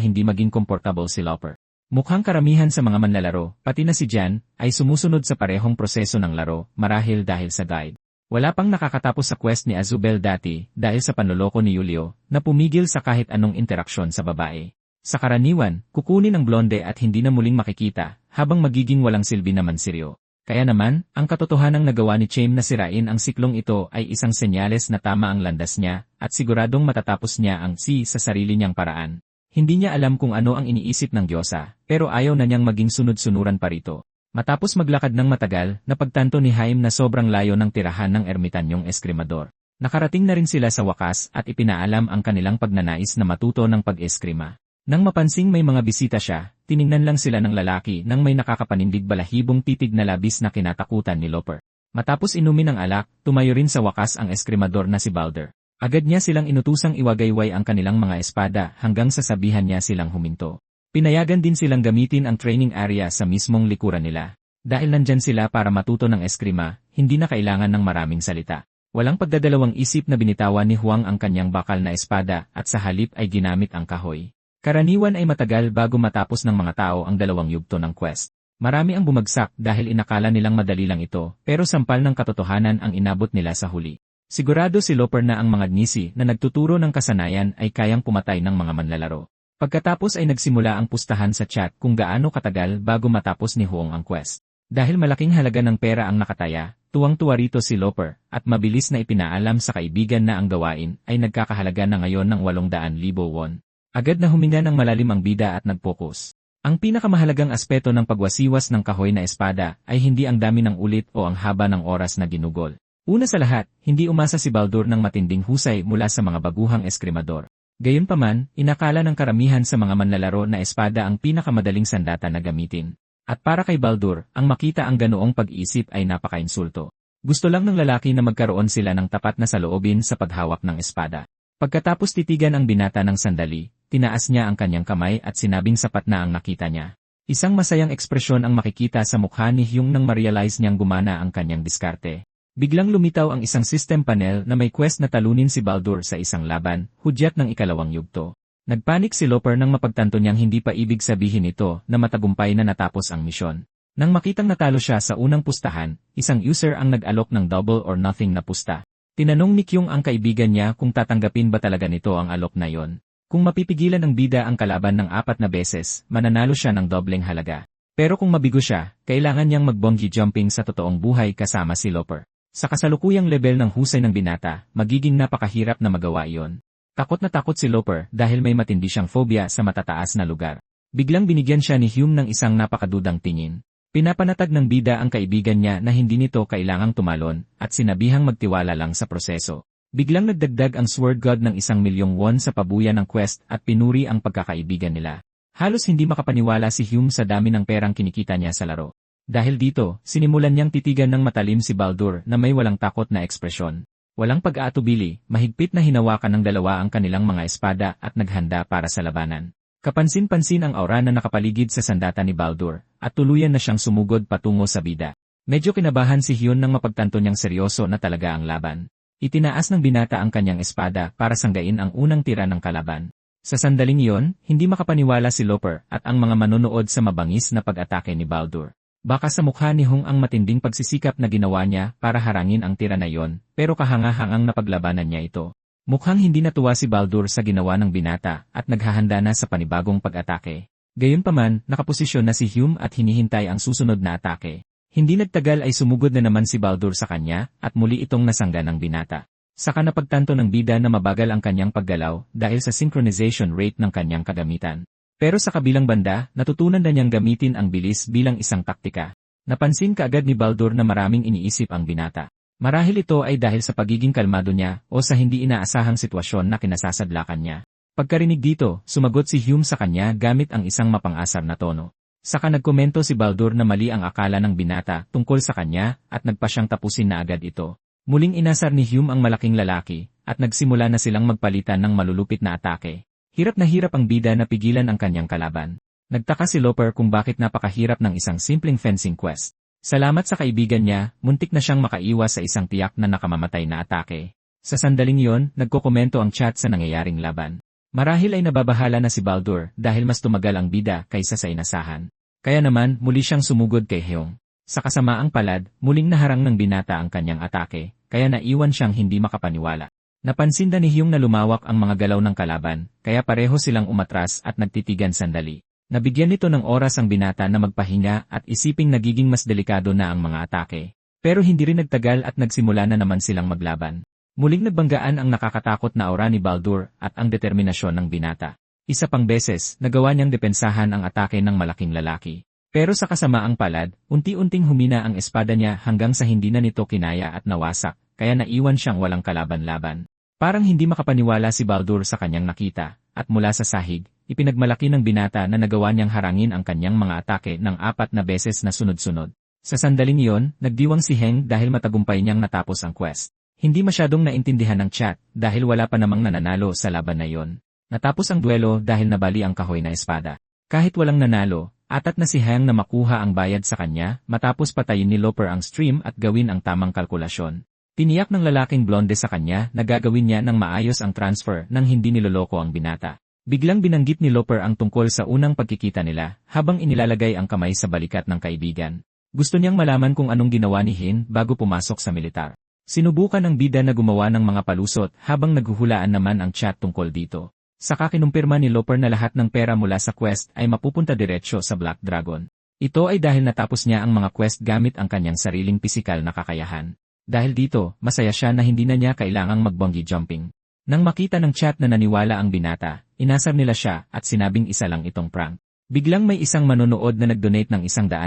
S1: hindi maging komportable si Lauper. Mukhang karamihan sa mga manlalaro, pati na si Jan, ay sumusunod sa parehong proseso ng laro marahil dahil sa guide. Wala pang nakakatapos sa quest ni Azubel dati dahil sa panloloko ni Julio na pumigil sa kahit anong interaksyon sa babae. Sa karaniwan, kukunin ang blonde at hindi na muling makikita, habang magiging walang silbi naman seryo. Kaya naman, ang katotohanang nagawa ni Chaim na sirain ang siklong ito ay isang senyales na tama ang landas niya, at siguradong matatapos niya ang sa sarili niyang paraan. Hindi niya alam kung ano ang iniisip ng Diyosa, pero ayaw na niyang maging sunod-sunuran pa rito. Matapos maglakad ng matagal, napagtanto ni Haim na sobrang layo ng tirahan ng ermitanyong eskrimador. Nakarating na rin sila sa wakas at ipinaalam ang kanilang pagnanais na matuto ng pag-eskrima. Nang mapansing may mga bisita siya, tiningnan lang sila ng lalaki nang may nakakapanindig balahibong titig na labis na kinatakutan ni Lauper. Matapos inumin ang alak, tumayo rin sa wakas ang eskrimador na si Balder. Agad niya silang inutusang iwagayway ang kanilang mga espada hanggang sasabihan niya silang huminto. Pinayagan din silang gamitin ang training area sa mismong likuran nila. Dahil nandyan sila para matuto ng eskrima, hindi na kailangan ng maraming salita. Walang pagdadalawang isip na binitawan ni Huang ang kanyang bakal na espada at sa halip ay ginamit ang kahoy. Karaniwan ay matagal bago matapos ng mga tao ang dalawang yugto ng quest. Marami ang bumagsak dahil inakala nilang madali lang ito, pero sampal ng katotohanan ang inabot nila sa huli. Sigurado si Lauper na ang mga gnisi na nagtuturo ng kasanayan ay kayang pumatay ng mga manlalaro. Pagkatapos ay nagsimula ang pustahan sa chat kung gaano katagal bago matapos ni Huang ang quest. Dahil malaking halaga ng pera ang nakataya, tuwang-tuwa rito si Lauper at mabilis na ipinaalam sa kaibigan na ang gawain ay nagkakahalaga na ngayon ng 800,000 won. Agad na huminga ng malalim ang bida at nag-focus. Ang pinakamahalagang aspeto ng pagwasiwas ng kahoy na espada ay hindi ang dami ng ulit o ang haba ng oras na ginugol. Una sa lahat, hindi umasa si Baldur ng matinding husay mula sa mga baguhang eskrimador. Gayunpaman, inakala ng karamihan sa mga manlalaro na espada ang pinakamadaling sandata na gamitin. At para kay Baldur, ang makita ang ganoong pag-iisip ay napaka-insulto. Gusto lang ng lalaki na magkaroon sila ng tapat na saloobin sa paghawak ng espada. Pagkatapos titigan ang binata ng sandali, tinaas niya ang kanyang kamay at sinabing sapat na ang nakita niya. Isang masayang ekspresyon ang makikita sa mukha ni Hyung nang ma-realize niyang gumana ang kanyang diskarte. Biglang lumitaw ang isang system panel na may quest na talunin si Baldur sa isang laban, hudyat ng ikalawang yugto. Nagpanik si Lauper nang mapagtanto niyang hindi pa ibig sabihin ito na matagumpay na natapos ang misyon. Nang makitang natalo siya sa unang pustahan, isang user ang nag-alok ng double or nothing na pusta. Tinanong ni Kyung ang kaibigan niya kung tatanggapin ba talaga nito ang alok na yon. Kung mapipigilan ng bida ang kalaban ng 4 na beses, mananalo siya ng dobleng halaga. Pero kung mabigo siya, kailangan niyang mag-bungee jumping sa totoong buhay kasama si Lauper. Sa kasalukuyang level ng husay ng binata, magiging napakahirap na magawa iyon. Takot na takot si Lauper dahil may matindi siyang phobia sa matataas na lugar. Biglang binigyan siya ni Hume ng isang napakadudang tingin. Pinapanatag ng bida ang kaibigan niya na hindi nito kailangang tumalon at sinabihang magtiwala lang sa proseso. Biglang nagdagdag ang Sword God ng 1,000,000 won sa pabuya ng quest at pinuri ang pagkakaibigan nila. Halos hindi makapaniwala si Hume sa dami ng perang kinikita niya sa laro. Dahil dito, sinimulan niyang titigan ng matalim si Baldur na may walang takot na ekspresyon. Walang pag-aatubili, mahigpit na hinawakan ng dalawa ang kanilang mga espada at naghanda para sa labanan. Kapansin-pansin ang aura na nakapaligid sa sandata ni Baldur, at tuluyan na siyang sumugod patungo sa bida. Medyo kinabahan si Hyun nang mapagtanto niyang seryoso na talaga ang laban. Itinaas ng binata ang kanyang espada para sanggain ang unang tira ng kalaban. Sa sandaling iyon, hindi makapaniwala si Lauper at ang mga manonood sa mabangis na pag-atake ni Baldur. Baka sa mukha ni Hung ang matinding pagsisikap na ginawa niya para harangin ang tira na iyon, pero kahanga-hangang napaglabanan niya ito. Mukhang hindi natuwa si Baldur sa ginawa ng binata at naghahanda na sa panibagong pag-atake. Gayunpaman, nakaposisyon na si Hume at hinihintay ang susunod na atake. Hindi nagtagal ay sumugod na naman si Baldur sa kanya at muli itong nasangga ng binata. Saka napagtanto ng bida na mabagal ang kanyang paggalaw dahil sa synchronization rate ng kanyang kagamitan. Pero sa kabilang banda, natutunan na niyang gamitin ang bilis bilang isang taktika. Napansin kaagad ni Baldur na maraming iniisip ang binata. Marahil ito ay dahil sa pagiging kalmado niya o sa hindi inaasahang sitwasyon na kinasasadlakan niya. Pagkarinig dito, sumagot si Hume sa kanya gamit ang isang mapang-asar na tono. Saka nagkomento si Baldur na mali ang akala ng binata tungkol sa kanya at nagpa siyang tapusin na agad ito. Muling inasar ni Hume ang malaking lalaki at nagsimula na silang magpalitan ng malulupit na atake. Hirap na hirap ang bida na pigilan ang kanyang kalaban. Nagtaka si Loper kung bakit napakahirap ng isang simpleng fencing quest. Salamat sa kaibigan niya, muntik na siyang makaiwas sa isang tiyak na nakamamatay na atake. Sa sandaling iyon, nagkokomento ang chat sa nangyayaring laban. Marahil ay nababahala na si Baldur dahil mas tumagal ang bida kaysa sa inasahan. Kaya naman, muli siyang sumugod kay Heong. Sa kasamaang palad, muling naharang ng binata ang kanyang atake, kaya naiwan siyang hindi makapaniwala. Napansin na ni Hyung na lumawak ang mga galaw ng kalaban, kaya pareho silang umatras at nagtitigan sandali. Nabigyan nito ng oras ang binata na magpahinga at isiping nagiging mas delikado na ang mga atake. Pero hindi rin nagtagal at nagsimula na naman silang maglaban. Muling nagbanggaan ang nakakatakot na aura ni Baldur at ang determinasyon ng binata. Isa pang beses, nagawa niyang depensahan ang atake ng malaking lalaki. Pero sa kasamaang palad, unti-unting humina ang espada niya hanggang sa hindi na nito kinaya at nawasak, kaya naiwan siyang walang kalaban-laban. Parang hindi makapaniwala si Baldur sa kanyang nakita, at mula sa sahig, ipinagmalaki ng binata na nagawa niyang harangin ang kanyang mga atake ng 4 na beses na sunod-sunod. Sa sandaling iyon, nagdiwang si Heng dahil matagumpay niyang natapos ang quest. Hindi masyadong naintindihan ng chat dahil wala pa namang nananalo sa laban na iyon. Natapos ang duelo dahil nabali ang kahoy na espada. Kahit walang nanalo, atat na si Heng na makuha ang bayad sa kanya matapos patayin ni Loper ang stream at gawin ang tamang kalkulasyon. Tiniyak ng lalaking blonde sa kanya na gagawin niya ng maayos ang transfer nang hindi niloloko ang binata. Biglang binanggit ni Loper ang tungkol sa unang pagkikita nila habang inilalagay ang kamay sa balikat ng kaibigan. Gusto niyang malaman kung anong ginawa ni Hin bago pumasok sa militar. Sinubukan ng bida na gumawa ng mga palusot habang naghuhulaan naman ang chat tungkol dito. Saka kinumpirma ni Loper na lahat ng pera mula sa quest ay mapupunta diretsyo sa Black Dragon. Ito ay dahil natapos niya ang mga quest gamit ang kanyang sariling pisikal na kakayahan. Dahil dito, masaya siya na hindi na niya kailangang magbungee jumping. Nang makita ng chat na naniwala ang binata, inasar nila siya at sinabing isa lang itong prank. Biglang may isang manonood na nag-donate ng 100,000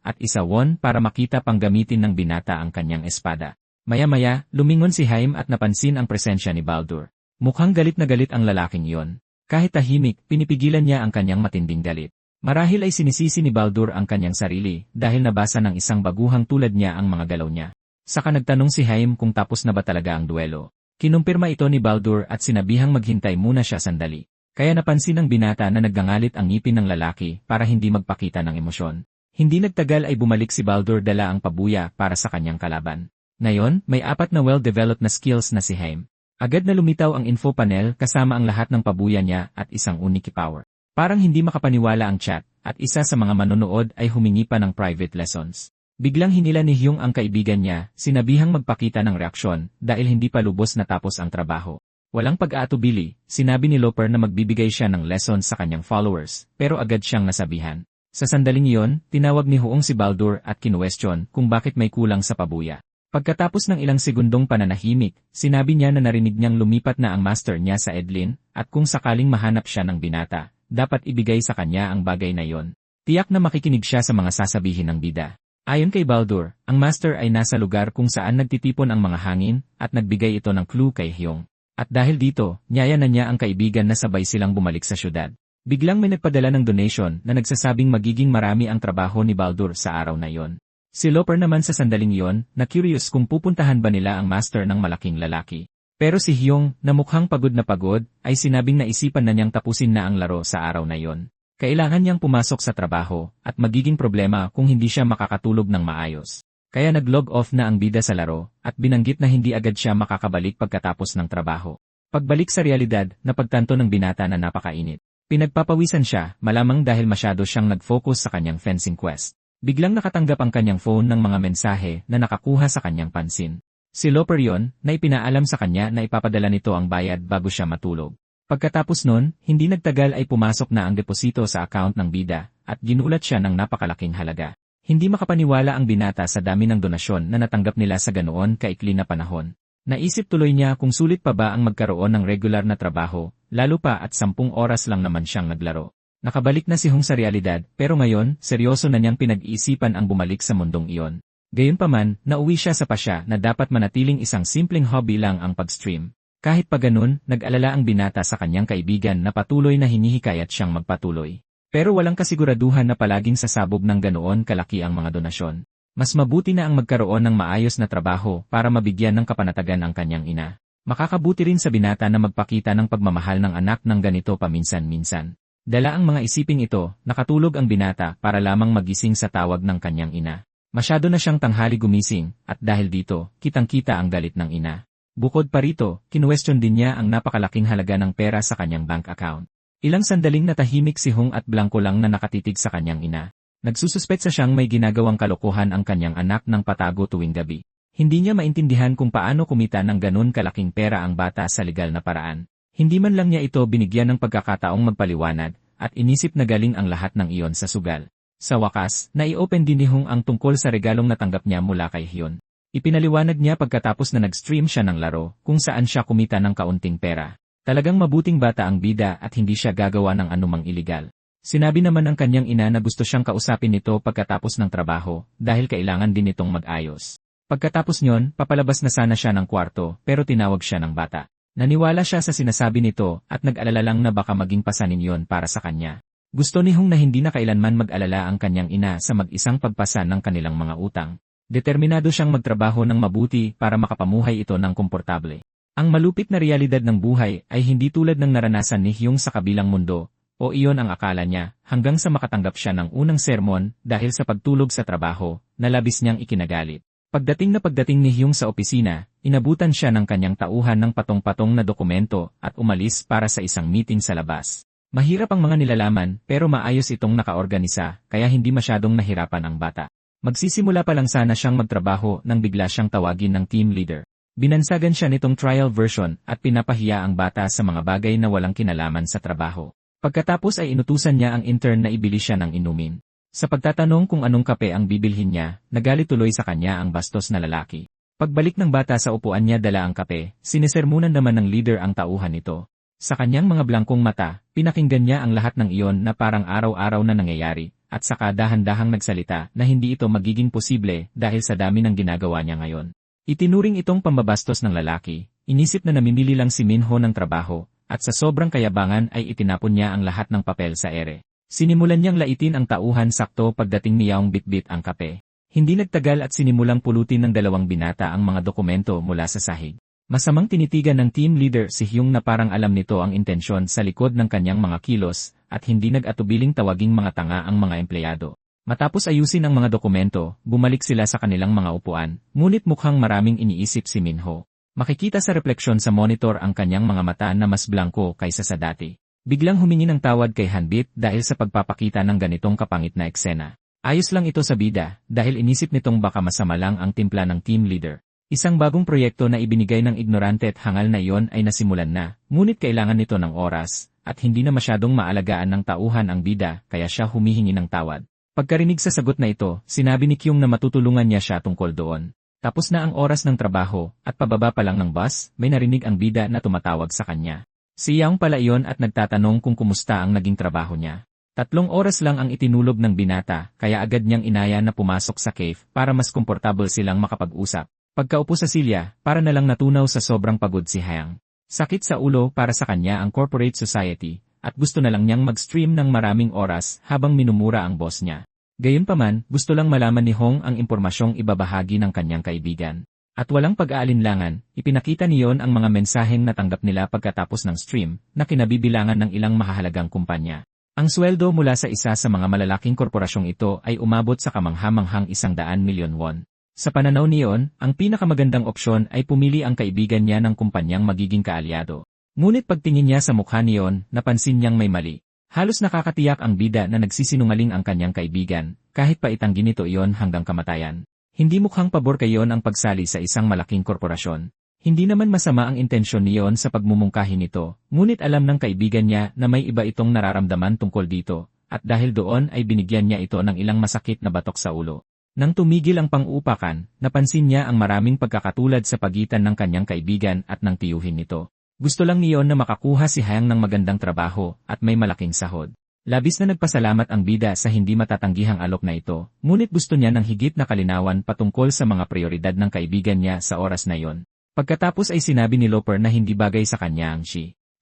S1: at ₱1 para makita pang gamitin ng binata ang kanyang espada. Maya-maya, lumingon si Haim at napansin ang presensya ni Baldur. Mukhang galit na galit ang lalaking iyon. Kahit tahimik, pinipigilan niya ang kanyang matinding galit. Marahil ay sinisisi ni Baldur ang kanyang sarili dahil nabasa ng isang baguhang tulad niya ang mga galaw niya. Saka nagtanong si Haim kung tapos na ba talaga ang duelo. Kinumpirma ito ni Baldur at sinabihang maghintay muna siya sandali. Kaya napansin ng binata na naggangalit ang ngipin ng lalaki para hindi magpakita ng emosyon. Hindi nagtagal ay bumalik si Baldur dala ang pabuya para sa kanyang kalaban. Ngayon, may 4 na well-developed na skills na si Haim. Agad na lumitaw ang info panel kasama ang lahat ng pabuya niya at isang unique power. Parang hindi makapaniwala ang chat at isa sa mga manonood ay humingi pa ng private lessons. Biglang hinila ni Hyung ang kaibigan niya, sinabihang magpakita ng reaksyon dahil hindi pa lubos natapos ang trabaho. Walang pag-aatubili, sinabi ni Loper na magbibigay siya ng lessons sa kanyang followers, pero agad siyang nasabihan. Sa sandaling iyon, tinawag ni Huong si Baldur at kinuwestiyon kung bakit may kulang sa pabuya. Pagkatapos ng ilang segundong pananahimik, sinabi niya na narinig niyang lumipat na ang master niya sa Edlin, at kung sakaling mahanap siya ng binata, dapat ibigay sa kanya ang bagay na iyon. Tiyak na makikinig siya sa mga sasabihin ng bida. Ayon kay Baldur, ang master ay nasa lugar kung saan nagtitipon ang mga hangin at nagbigay ito ng clue kay Hyung. At dahil dito, niyaya na niya ang kaibigan na sabay silang bumalik sa syudad. Biglang may nagpadala ng donation na nagsasabing magiging marami ang trabaho ni Baldur sa araw na iyon. Si Loper naman sa sandaling iyon, na curious kung pupuntahan ba nila ang master ng malaking lalaki. Pero si Hyung, na mukhang pagod na pagod, ay sinabing naisipan na niyang tapusin na ang laro sa araw na iyon. Kailangan niyang pumasok sa trabaho at magiging problema kung hindi siya makakatulog ng maayos. Kaya nag-log off na ang bida sa laro at binanggit na hindi agad siya makakabalik pagkatapos ng trabaho. Pagbalik sa realidad, napagtanto ng binata na napakainit. Pinagpapawisan siya, malamang dahil masyado siyang nag-focus sa kanyang fencing quest. Biglang nakatanggap ang kanyang phone ng mga mensahe na nakakuha sa kanyang pansin. Si Loper yon, na ipinaalam sa kanya na ipapadala nito ang bayad bago siya matulog. Pagkatapos nun, hindi nagtagal ay pumasok na ang deposito sa account ng bida, at ginulat siya ng napakalaking halaga. Hindi makapaniwala ang binata sa dami ng donasyon na natanggap nila sa ganoon kaikli na panahon. Naisip tuloy niya kung sulit pa ba ang magkaroon ng regular na trabaho, lalo pa at 10 oras lang naman siyang naglaro. Nakabalik na si Hong sa realidad, pero ngayon, seryoso na niyang pinag-iisipan ang bumalik sa mundong iyon. Gayunpaman, nauwi siya sa pasya na dapat manatiling isang simpleng hobby lang ang pag-stream. Kahit pa ganun, nag-alala ang binata sa kanyang kaibigan na patuloy na hinihikayat siyang magpatuloy. Pero walang kasiguraduhan na palaging sasabog ng ganoon kalaki ang mga donasyon. Mas mabuti na ang magkaroon ng maayos na trabaho para mabigyan ng kapanatagan ang kanyang ina. Makakabuti rin sa binata na magpakita ng pagmamahal ng anak ng ganito paminsan-minsan. Dala ang mga isiping ito, nakatulog ang binata para lamang magising sa tawag ng kanyang ina. Masyado na siyang tanghali gumising, at dahil dito, kitang-kita ang galit ng ina. Bukod pa rito, kinuwestiyon din niya ang napakalaking halaga ng pera sa kanyang bank account. Ilang sandaling natahimik si Hong at blanko lang na nakatitig sa kanyang ina. Nagsususpetsa siyang may ginagawang kalokohan ang kanyang anak ng patago tuwing gabi. Hindi niya maintindihan kung paano kumita ng ganun kalaking pera ang bata sa legal na paraan. Hindi man lang niya ito binigyan ng pagkakataong magpaliwanag, at inisip na galing ang lahat ng iyon sa sugal. Sa wakas, nai-open din ni Hong ang tungkol sa regalong natanggap niya mula kay Hyun. Ipinaliwanag niya pagkatapos na nag-stream siya ng laro kung saan siya kumita ng kaunting pera. Talagang mabuting bata ang bida at hindi siya gagawa ng anumang iligal. Sinabi naman ng kanyang ina na gusto siyang kausapin nito pagkatapos ng trabaho dahil kailangan din itong mag-ayos. Pagkatapos nyon, papalabas na sana siya ng kwarto pero tinawag siya ng bata. Naniwala siya sa sinasabi nito at nag-alala lang na baka maging pasanin yon para sa kanya. Gusto ni Hong na hindi na kailanman mag-alala ang kanyang ina sa mag-isang pagpasa ng kanilang mga utang. Determinado siyang magtrabaho ng mabuti para makapamuhay ito ng komportable. Ang malupit na realidad ng buhay ay hindi tulad ng naranasan ni Hyung sa kabilang mundo, o iyon ang akala niya, hanggang sa makatanggap siya ng unang sermon dahil sa pagtulog sa trabaho, na labis niyang ikinagalit. Pagdating ni Hyung sa opisina, inabutan siya ng kanyang tauhan ng patong-patong na dokumento at umalis para sa isang meeting sa labas. Mahirap ang mga nilalaman pero maayos itong nakaorganisa kaya hindi masyadong nahirapan ang bata. Magsisimula pa lang sana siyang magtrabaho nang bigla siyang tawagin ng team leader. Binansagan siya nitong trial version at pinapahiya ang bata sa mga bagay na walang kinalaman sa trabaho. Pagkatapos ay inutusan niya ang intern na ibili siya ng inumin. Sa pagtatanong kung anong kape ang bibilhin niya, nagalit tuloy sa kanya ang bastos na lalaki. Pagbalik ng bata sa upuan niya dala ang kape, sinisermunan naman ng leader ang tauhan nito. Sa kanyang mga blangkong mata, pinakinggan niya ang lahat ng iyon na parang araw-araw na nangyayari. At saka dahan-dahang nagsalita na hindi ito magiging posible dahil sa dami ng ginagawa niya ngayon. Itinuring itong pambabastos ng lalaki, inisip na namimili lang si Minho ng trabaho, at sa sobrang kayabangan ay itinapon niya ang lahat ng papel sa ere. Sinimulan niyang laitin ang tauhan sakto pagdating ni Yaong bitbit ang kape. Hindi nagtagal at sinimulang pulutin ng dalawang binata ang mga dokumento mula sa sahig. Masamang tinitigan ng team leader si Hyung na parang alam nito ang intensyon sa likod ng kanyang mga kilos, at hindi nag-atubiling tawaging mga tanga ang mga empleyado. Matapos ayusin ang mga dokumento, bumalik sila sa kanilang mga upuan, ngunit mukhang maraming iniisip si Minho. Makikita sa refleksyon sa monitor ang kanyang mga mata na mas blanko kaysa sa dati. Biglang humingi ng tawad kay Hanbit dahil sa pagpapakita ng ganitong kapangit na eksena. Ayos lang ito sa bida, dahil inisip nitong baka masama lang ang timpla ng team leader. Isang bagong proyekto na ibinigay ng ignorante at hangal na iyon ay nasimulan na, ngunit kailangan nito ng oras, at hindi na masyadong maalagaan ng tauhan ang bida kaya siya humihingi ng tawad. Pagkarinig sa sagot na ito, sinabi ni Kyung na matutulungan niya siya tungkol doon. Tapos na ang oras ng trabaho, at pababa pa lang ng bus, may narinig ang bida na tumatawag sa kanya. Si Yaong pala iyon at nagtatanong kung kumusta ang naging trabaho niya. 3 oras lang ang itinulog ng binata, kaya agad niyang inaya na pumasok sa cave para mas komportable silang makapag-usap. Pagkaupo sa silya, para na lang natunaw sa sobrang pagod si Hyang. Sakit sa ulo para sa kanya ang corporate society, at gusto na lang niyang mag-stream ng maraming oras habang minumura ang boss niya. Gayunpaman, gusto lang malaman ni Hong ang impormasyong ibabahagi ng kanyang kaibigan. At walang pag-aalinlangan, ipinakita niyon ang mga mensaheng natanggap nila pagkatapos ng stream na kinabibilangan ng ilang mahahalagang kumpanya. Ang sweldo mula sa isa sa mga malalaking korporasyong ito ay umabot sa kamanghamanghang 100 milyon won. Sa pananaw niyon, ang pinakamagandang opsyon ay pumili ang kaibigan niya ng kumpanyang magiging kaalyado. Ngunit pagtingin niya sa mukha niyon, napansin niyang may mali. Halos nakakatiyak ang bida na nagsisinungaling ang kanyang kaibigan, kahit pa itanggi nito iyon hanggang kamatayan. Hindi mukhang pabor kayon ang pagsali sa isang malaking korporasyon. Hindi naman masama ang intensyon niyon sa pagmumungkahi nito, ngunit alam ng kaibigan niya na may iba itong nararamdaman tungkol dito, at dahil doon ay binigyan niya ito ng ilang masakit na batok sa ulo. Nang tumigil ang pang-uupakan, napansin niya ang maraming pagkakatulad sa pagitan ng kanyang kaibigan at ng tiyuhin nito. Gusto lang niyon na makakuha si Hyang ng magandang trabaho at may malaking sahod. Labis na nagpasalamat ang bida sa hindi matatanggihang alok na ito, ngunit gusto niya ng higit na kalinawan patungkol sa mga prioridad ng kaibigan niya sa oras na iyon. Pagkatapos ay sinabi ni Loper na hindi bagay sa kanya ang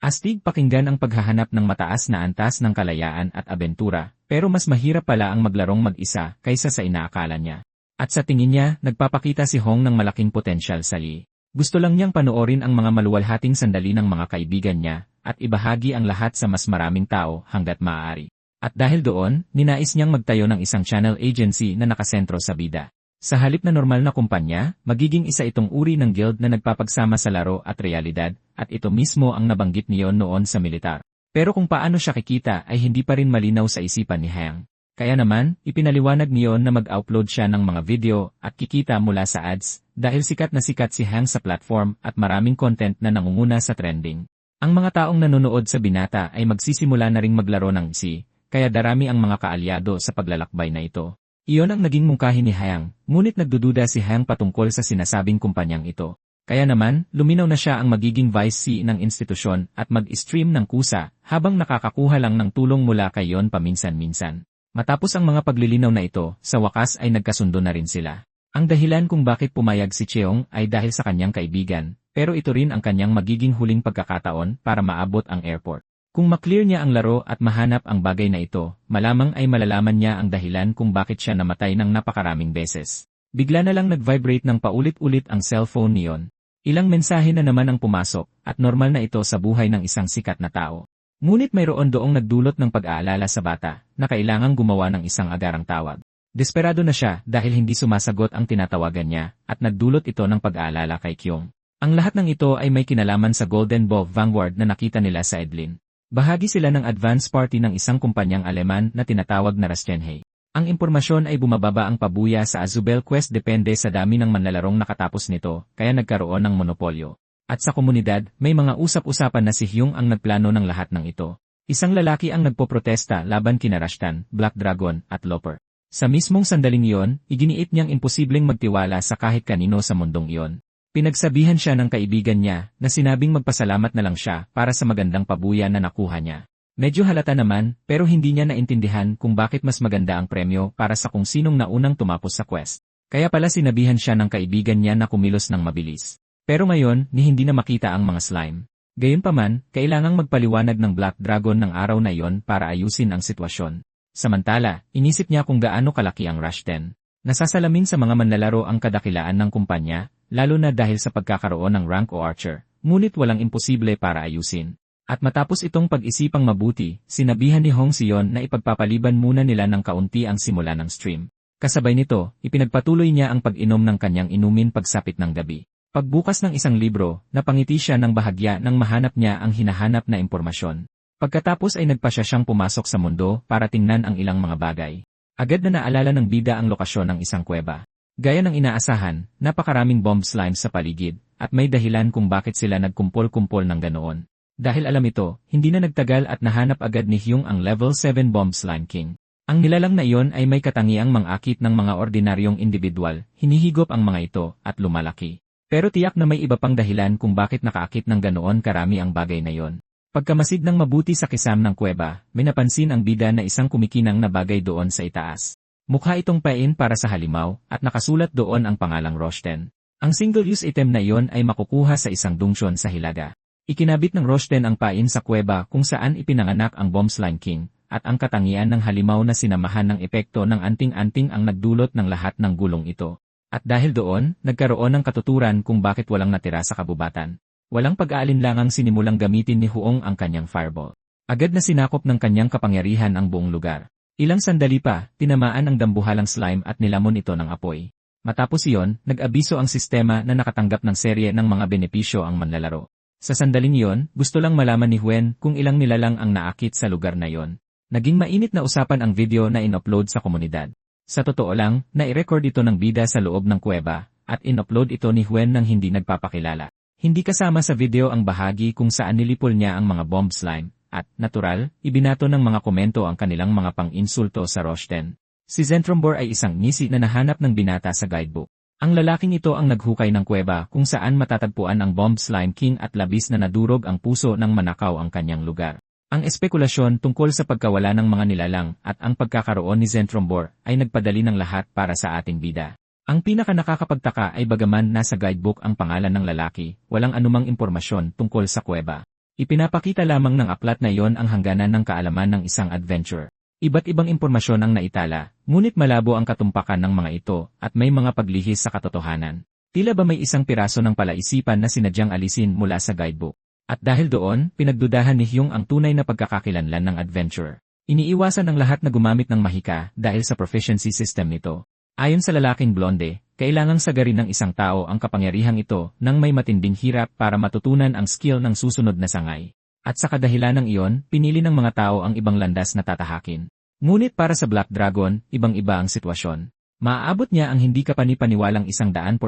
S1: astig pakinggan ang paghahanap ng mataas na antas ng kalayaan at abentura, pero mas mahirap pala ang maglarong mag-isa kaysa sa inaakala niya. At sa tingin niya, nagpapakita si Hong ng malaking potensyal sa Lee. Gusto lang niyang panoorin ang mga maluwalhating sandali ng mga kaibigan niya, at ibahagi ang lahat sa mas maraming tao hanggat maaari. At dahil doon, ninais niyang magtayo ng isang channel agency na nakasentro sa bida. Sa halip na normal na kumpanya, magiging isa itong uri ng guild na nagpapagsama sa laro at realidad, at ito mismo ang nabanggit niyon noon sa militar. Pero kung paano siya kikita ay hindi pa rin malinaw sa isipan ni Hyang. Kaya naman, ipinaliwanag niyon na mag-upload siya ng mga video at kikita mula sa ads, dahil sikat na sikat si Hyang sa platform at maraming content na nangunguna sa trending. Ang mga taong nanonood sa binata ay magsisimula na ring maglaro ng kaya darami ang mga kaalyado sa paglalakbay na ito. Iyon ang naging mungkahi ni Hyang, ngunit nagdududa si Hyang patungkol sa sinasabing kumpanyang ito. Kaya naman, luminaw na siya ang magiging vice C ng institusyon at mag-stream ng kusa habang nakakakuha lang ng tulong mula kay Yon paminsan-minsan. Matapos ang mga paglilinaw na ito, sa wakas ay nagkasundo na rin sila. Ang dahilan kung bakit pumayag si Cheong ay dahil sa kanyang kaibigan, pero ito rin ang kanyang magiging huling pagkakataon para maabot ang airport. Kung maklear niya ang laro at mahanap ang bagay na ito, malamang ay malalaman niya ang dahilan kung bakit siya namatay ng napakaraming beses. Bigla na lang nag-vibrate ng paulit-ulit ang cellphone niyon. Ilang mensahe na naman ang pumasok, at normal na ito sa buhay ng isang sikat na tao. Ngunit mayroon doong nagdulot ng pag-aalala sa bata, na kailangang gumawa ng isang agarang tawag. Desperado na siya dahil hindi sumasagot ang tinatawagan niya, at nagdulot ito ng pag-aalala kay Kyung. Ang lahat ng ito ay may kinalaman sa Golden Ball Vanguard na nakita nila sa Edlin. Bahagi sila ng advance party ng isang kumpanyang Aleman na tinatawag na Rastenhay. Ang impormasyon ay bumababa ang pabuya sa Azubel Quest depende sa dami ng manlalarong nakatapos nito, kaya nagkaroon ng monopolyo. At sa komunidad, may mga usap-usapan na si Hyung ang nagplano ng lahat ng ito. Isang lalaki ang nagpoprotesta laban kina Rashtan, Black Dragon, at Loper. Sa mismong sandaling iyon, iginiit niyang imposibleng magtiwala sa kahit kanino sa mundong iyon. Pinagsabihan siya ng kaibigan niya na sinabing magpasalamat na lang siya para sa magandang pabuya na nakuha niya. Medyo halata naman, pero hindi niya naintindihan kung bakit mas maganda ang premyo para sa kung sinong naunang tumapos sa quest. Kaya pala sinabihan siya ng kaibigan niya na kumilos ng mabilis. Pero ngayon, hindi na makita ang mga slime. Gayunpaman, kailangang magpaliwanag ng Black Dragon ng araw na iyon para ayusin ang sitwasyon. Samantala, inisip niya kung gaano kalaki ang Rush 10. Nasasalamin sa mga manlalaro ang kadakilaan ng kumpanya, lalo na dahil sa pagkakaroon ng rank o archer, ngunit walang imposible para ayusin. At matapos itong pag-isipang mabuti, sinabihan ni Hong Sion na ipagpapaliban muna nila ng kaunti ang simula ng stream. Kasabay nito, ipinagpatuloy niya ang pag-inom ng kanyang inumin pagsapit ng gabi. Pagbukas ng isang libro, napangiti siya ng bahagya nang mahanap niya ang hinahanap na impormasyon. Pagkatapos ay nagpasya siyang pumasok sa mundo para tingnan ang ilang mga bagay. Agad na naalala ng bida ang lokasyon ng isang kuweba. Gaya ng inaasahan, napakaraming bomb slimes sa paligid, at may dahilan kung bakit sila nagkumpol-kumpol ng ganoon. Dahil alam ito, hindi na nagtagal at nahanap agad ni Hyung ang level 7 bomb slime king. Ang nilalang na iyon ay may katangiang mangakit ng mga ordinaryong individual, hinihigop ang mga ito, at lumalaki. Pero tiyak na may iba pang dahilan kung bakit nakaakit ng ganoon karami ang bagay na iyon. Pagkamasid ng mabuti sa kisam ng kuweba, may napansin ang bida na isang kumikinang na bagay doon sa itaas. Mukha itong pain para sa halimaw, at nakasulat doon ang pangalang Roshten. Ang single-use item na iyon ay makukuha sa isang dungsyon sa Hilaga. Ikinabit ng Roshten ang pain sa kuweba kung saan ipinanganak ang Bomb Slime King, at ang katangian ng halimaw na sinamahan ng epekto ng anting-anting ang nagdulot ng lahat ng gulong ito. At dahil doon, nagkaroon ng katuturan kung bakit walang natira sa kabubatan. Walang pag-aalinlangang sinimulang gamitin ni Huong ang kanyang fireball. Agad na sinakop ng kanyang kapangyarihan ang buong lugar. Ilang sandali pa, tinamaan ang dambuhalang slime at nilamon ito ng apoy. Matapos iyon, nag-abiso ang sistema na nakatanggap ng serye ng mga benepisyo ang manlalaro. Sa sandaling iyon, gusto lang malaman ni Huen kung ilang nilalang ang naakit sa lugar na iyon. Naging mainit na usapan ang video na in-upload sa komunidad. Sa totoo lang, nai-record ito ng bida sa loob ng kuweba, at in-upload ito ni Huen nang hindi nagpapakilala. Hindi kasama sa video ang bahagi kung saan nilipol niya ang mga bomb slime, at, natural, ibinato ng mga komento ang kanilang mga pang-insulto sa Roshten. Si Zentrombor ay isang ngisi na nahanap ng binata sa guidebook. Ang lalaking ito ang naghukay ng kuweba kung saan matatagpuan ang Bomb Slime King at labis na nadurog ang puso ng manakaw ang kanyang lugar. Ang espekulasyon tungkol sa pagkawala ng mga nilalang at ang pagkakaroon ni Zentrombor ay nagpadali ng lahat para sa ating bida. Ang pinaka-nakakapagtaka ay bagaman nasa guidebook ang pangalan ng lalaki, walang anumang impormasyon tungkol sa kuweba. Ipinapakita lamang ng aklat na iyon ang hangganan ng kaalaman ng isang adventurer. Iba't ibang impormasyon ang naitala, ngunit malabo ang katumpakan ng mga ito at may mga paglihis sa katotohanan. Tila ba may isang piraso ng palaisipan na sinadyang alisin mula sa guidebook. At dahil doon, pinagdudahan ni Hyung ang tunay na pagkakakilanlan ng adventurer. Iniiwasan ng lahat na gumamit ng mahika dahil sa proficiency system nito. Ayon sa lalaking blonde, kailangang sagarin ng isang tao ang kapangyarihang ito nang may matinding hirap para matutunan ang skill ng susunod na sangay. At sa kadahilan ng iyon, pinili ng mga tao ang ibang landas na tatahakin. Ngunit para sa Black Dragon, ibang-iba ang sitwasyon. Maaabot niya ang hindi kapanipaniwalang 100%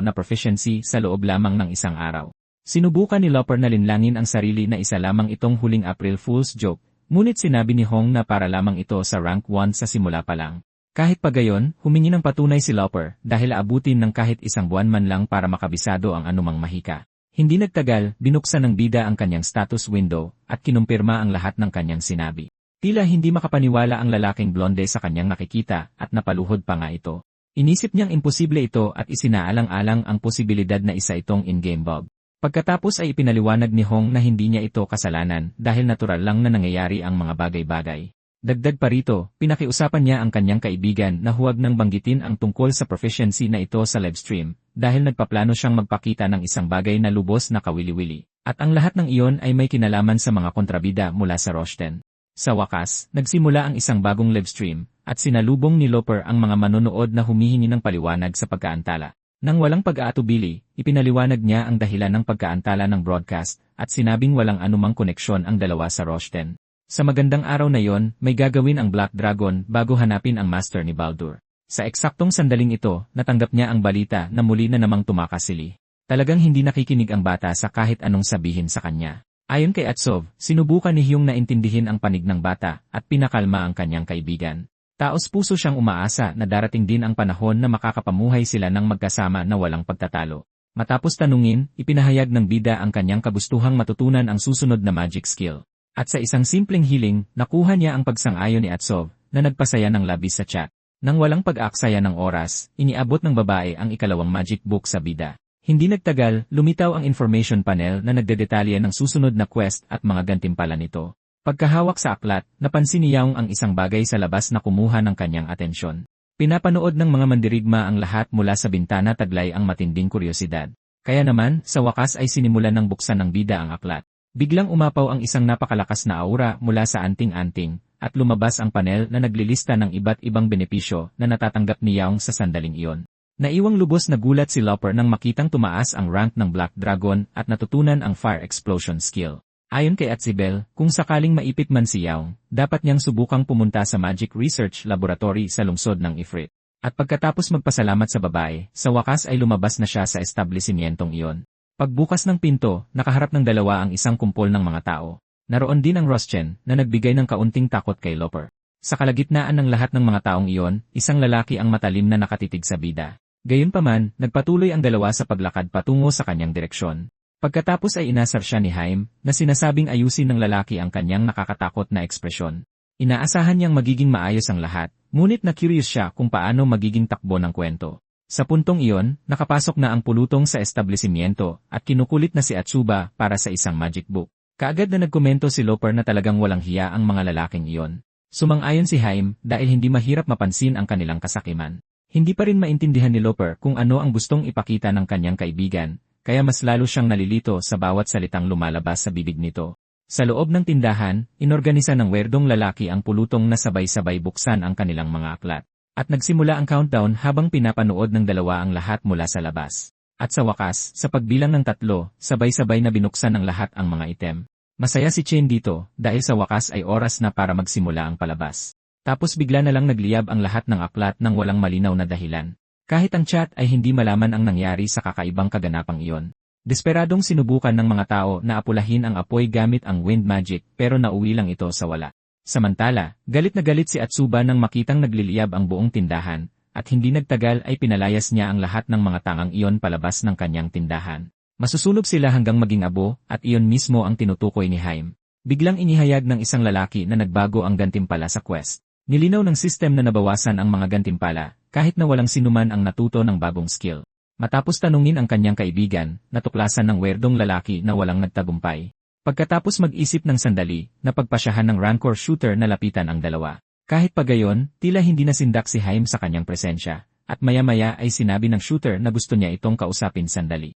S1: na proficiency sa loob lamang ng isang araw. Sinubukan ni Lopper na linlangin ang sarili na isa lamang itong huling April Fool's joke, ngunit sinabi ni Hong na para lamang ito sa rank 1 sa simula pa lang. Kahit pa gayon, humingi ng patunay si Lopper dahil aabutin ng kahit isang buwan man lang para makabisado ang anumang mahika. Hindi nagtagal, binuksan ng bida ang kanyang status window at kinumpirma ang lahat ng kanyang sinabi. Tila hindi makapaniwala ang lalaking blonde sa kanyang nakikita at napaluhod pa nga ito. Inisip niyang imposible ito at isinaalang-alang ang posibilidad na isa itong in-game bug. Pagkatapos ay ipinaliwanag ni Hong na hindi niya ito kasalanan dahil natural lang na nangyayari ang mga bagay-bagay. Dagdag pa rito, pinakiusapan niya ang kanyang kaibigan na huwag nang banggitin ang tungkol sa proficiency na ito sa livestream dahil nagpaplano siyang magpakita ng isang bagay na lubos na kawili-wili. At ang lahat ng iyon ay may kinalaman sa mga kontrabida mula sa Roshten. Sa wakas, nagsimula ang isang bagong livestream at sinalubong ni Lopper ang mga manonood na humihingi ng paliwanag sa pagkaantala. Nang walang pag-aatubili, ipinaliwanag niya ang dahilan ng pagkaantala ng broadcast at sinabing walang anumang koneksyon ang dalawa sa Roshten. Sa magandang araw na yon, may gagawin ang Black Dragon bago hanapin ang master ni Baldur. Sa eksaktong sandaling ito, natanggap niya ang balita na muli na namang tumakas si Lee. Talagang hindi nakikinig ang bata sa kahit anong sabihin sa kanya. Ayon kay Atsov, sinubukan ni Hyung na intindihin ang panig ng bata at pinakalma ang kanyang kaibigan. Taos-puso siyang umaasa na darating din ang panahon na makakapamuhay sila ng magkasama na walang pagtatalo. Matapos tanungin, ipinahayag ng bida ang kanyang kagustuhang matutunan ang susunod na magic skill. At sa isang simpleng hiling, nakuha niya ang pagsang-ayon ni Atsov na nagpasaya ng labis sa chat. Nang walang pag-aaksaya ng oras, iniabot ng babae ang ikalawang magic book sa bida. Hindi nagtagal, lumitaw ang information panel na nagdedetalye ng susunod na quest at mga gantimpala nito. Pagkahawak sa aklat, napansin ni Yaong ang isang bagay sa labas na kumuha ng kanyang atensyon. Pinapanood ng mga mandirigma ang lahat mula sa bintana taglay ang matinding kuryosidad. Kaya naman, sa wakas ay sinimulan ng buksan ng bida ang aklat. Biglang umapaw ang isang napakalakas na aura mula sa anting-anting, at lumabas ang panel na naglilista ng iba't ibang benepisyo na natatanggap ni Yaong sa sandaling iyon. Naiwang lubos na gulat si Lopper nang makitang tumaas ang rank ng Black Dragon at natutunan ang Fire Explosion skill. Ayon kay Atsibel, kung sakaling maipit man si Yaong, dapat niyang subukang pumunta sa Magic Research Laboratory sa lungsod ng Ifrit. At pagkatapos magpasalamat sa babae, sa wakas ay lumabas na siya sa establishmentong iyon. Pagbukas ng pinto, nakaharap ng dalawa ang isang kumpol ng mga tao. Naroon din ang Roschen na nagbigay ng kaunting takot kay Lopper. Sa kalagitnaan ng lahat ng mga taong iyon, isang lalaki ang matalim na nakatitig sa bida. Gayunpaman, nagpatuloy ang dalawa sa paglakad patungo sa kanyang direksyon. Pagkatapos ay inasar siya ni Haim na sinasabing ayusin ng lalaki ang kanyang nakakatakot na ekspresyon. Inaasahan niyang magiging maayos ang lahat, ngunit na-curious siya kung paano magiging takbo ng kwento. Sa puntong iyon, nakapasok na ang pulutong sa establishmento at kinukulit na si Atsuba para sa isang magic book. Kaagad na nagkomento si Lopper na talagang walang hiya ang mga lalaking iyon. Sumang-ayon si Haim dahil hindi mahirap mapansin ang kanilang kasakiman. Hindi pa rin maintindihan ni Lopper kung ano ang gustong ipakita ng kanyang kaibigan, kaya mas lalo siyang nalilito sa bawat salitang lumalabas sa bibig nito. Sa loob ng tindahan, inorganisa ng werdong lalaki ang pulutong na sabay-sabay buksan ang kanilang mga aklat. At nagsimula ang countdown habang pinapanood ng dalawa ang lahat mula sa labas. At sa wakas, sa pagbilang ng 3, sabay-sabay na binuksan ng lahat ang mga item. Masaya si Chen dito, dahil sa wakas ay oras na para magsimula ang palabas. Tapos bigla na lang nagliyab ang lahat ng aklat ng walang malinaw na dahilan. Kahit ang chat ay hindi malaman ang nangyari sa kakaibang kaganapang iyon. Desperadong sinubukan ng mga tao na apulahin ang apoy gamit ang wind magic pero nauwi lang ito sa wala. Samantala, galit na galit si Atsuba nang makitang nagliliyab ang buong tindahan, at hindi nagtagal ay pinalayas niya ang lahat ng mga tangang iyon palabas ng kanyang tindahan. Masusunog sila hanggang maging abo at iyon mismo ang tinutukoy ni Haim. Biglang inihayag ng isang lalaki na nagbago ang gantimpala sa quest. Nilinaw ng system na nabawasan ang mga gantimpala, kahit na walang sinuman ang natuto ng bagong skill. Matapos tanungin ang kanyang kaibigan, natuklasan ng werdong lalaki na walang nagtagumpay. Pagkatapos mag-isip ng sandali, napagpasyahan ng Rancor shooter na lapitan ang dalawa. Kahit pa gayon, tila hindi nasindak si Haim sa kanyang presensya, at maya-maya ay sinabi ng shooter na gusto niya itong kausapin sandali.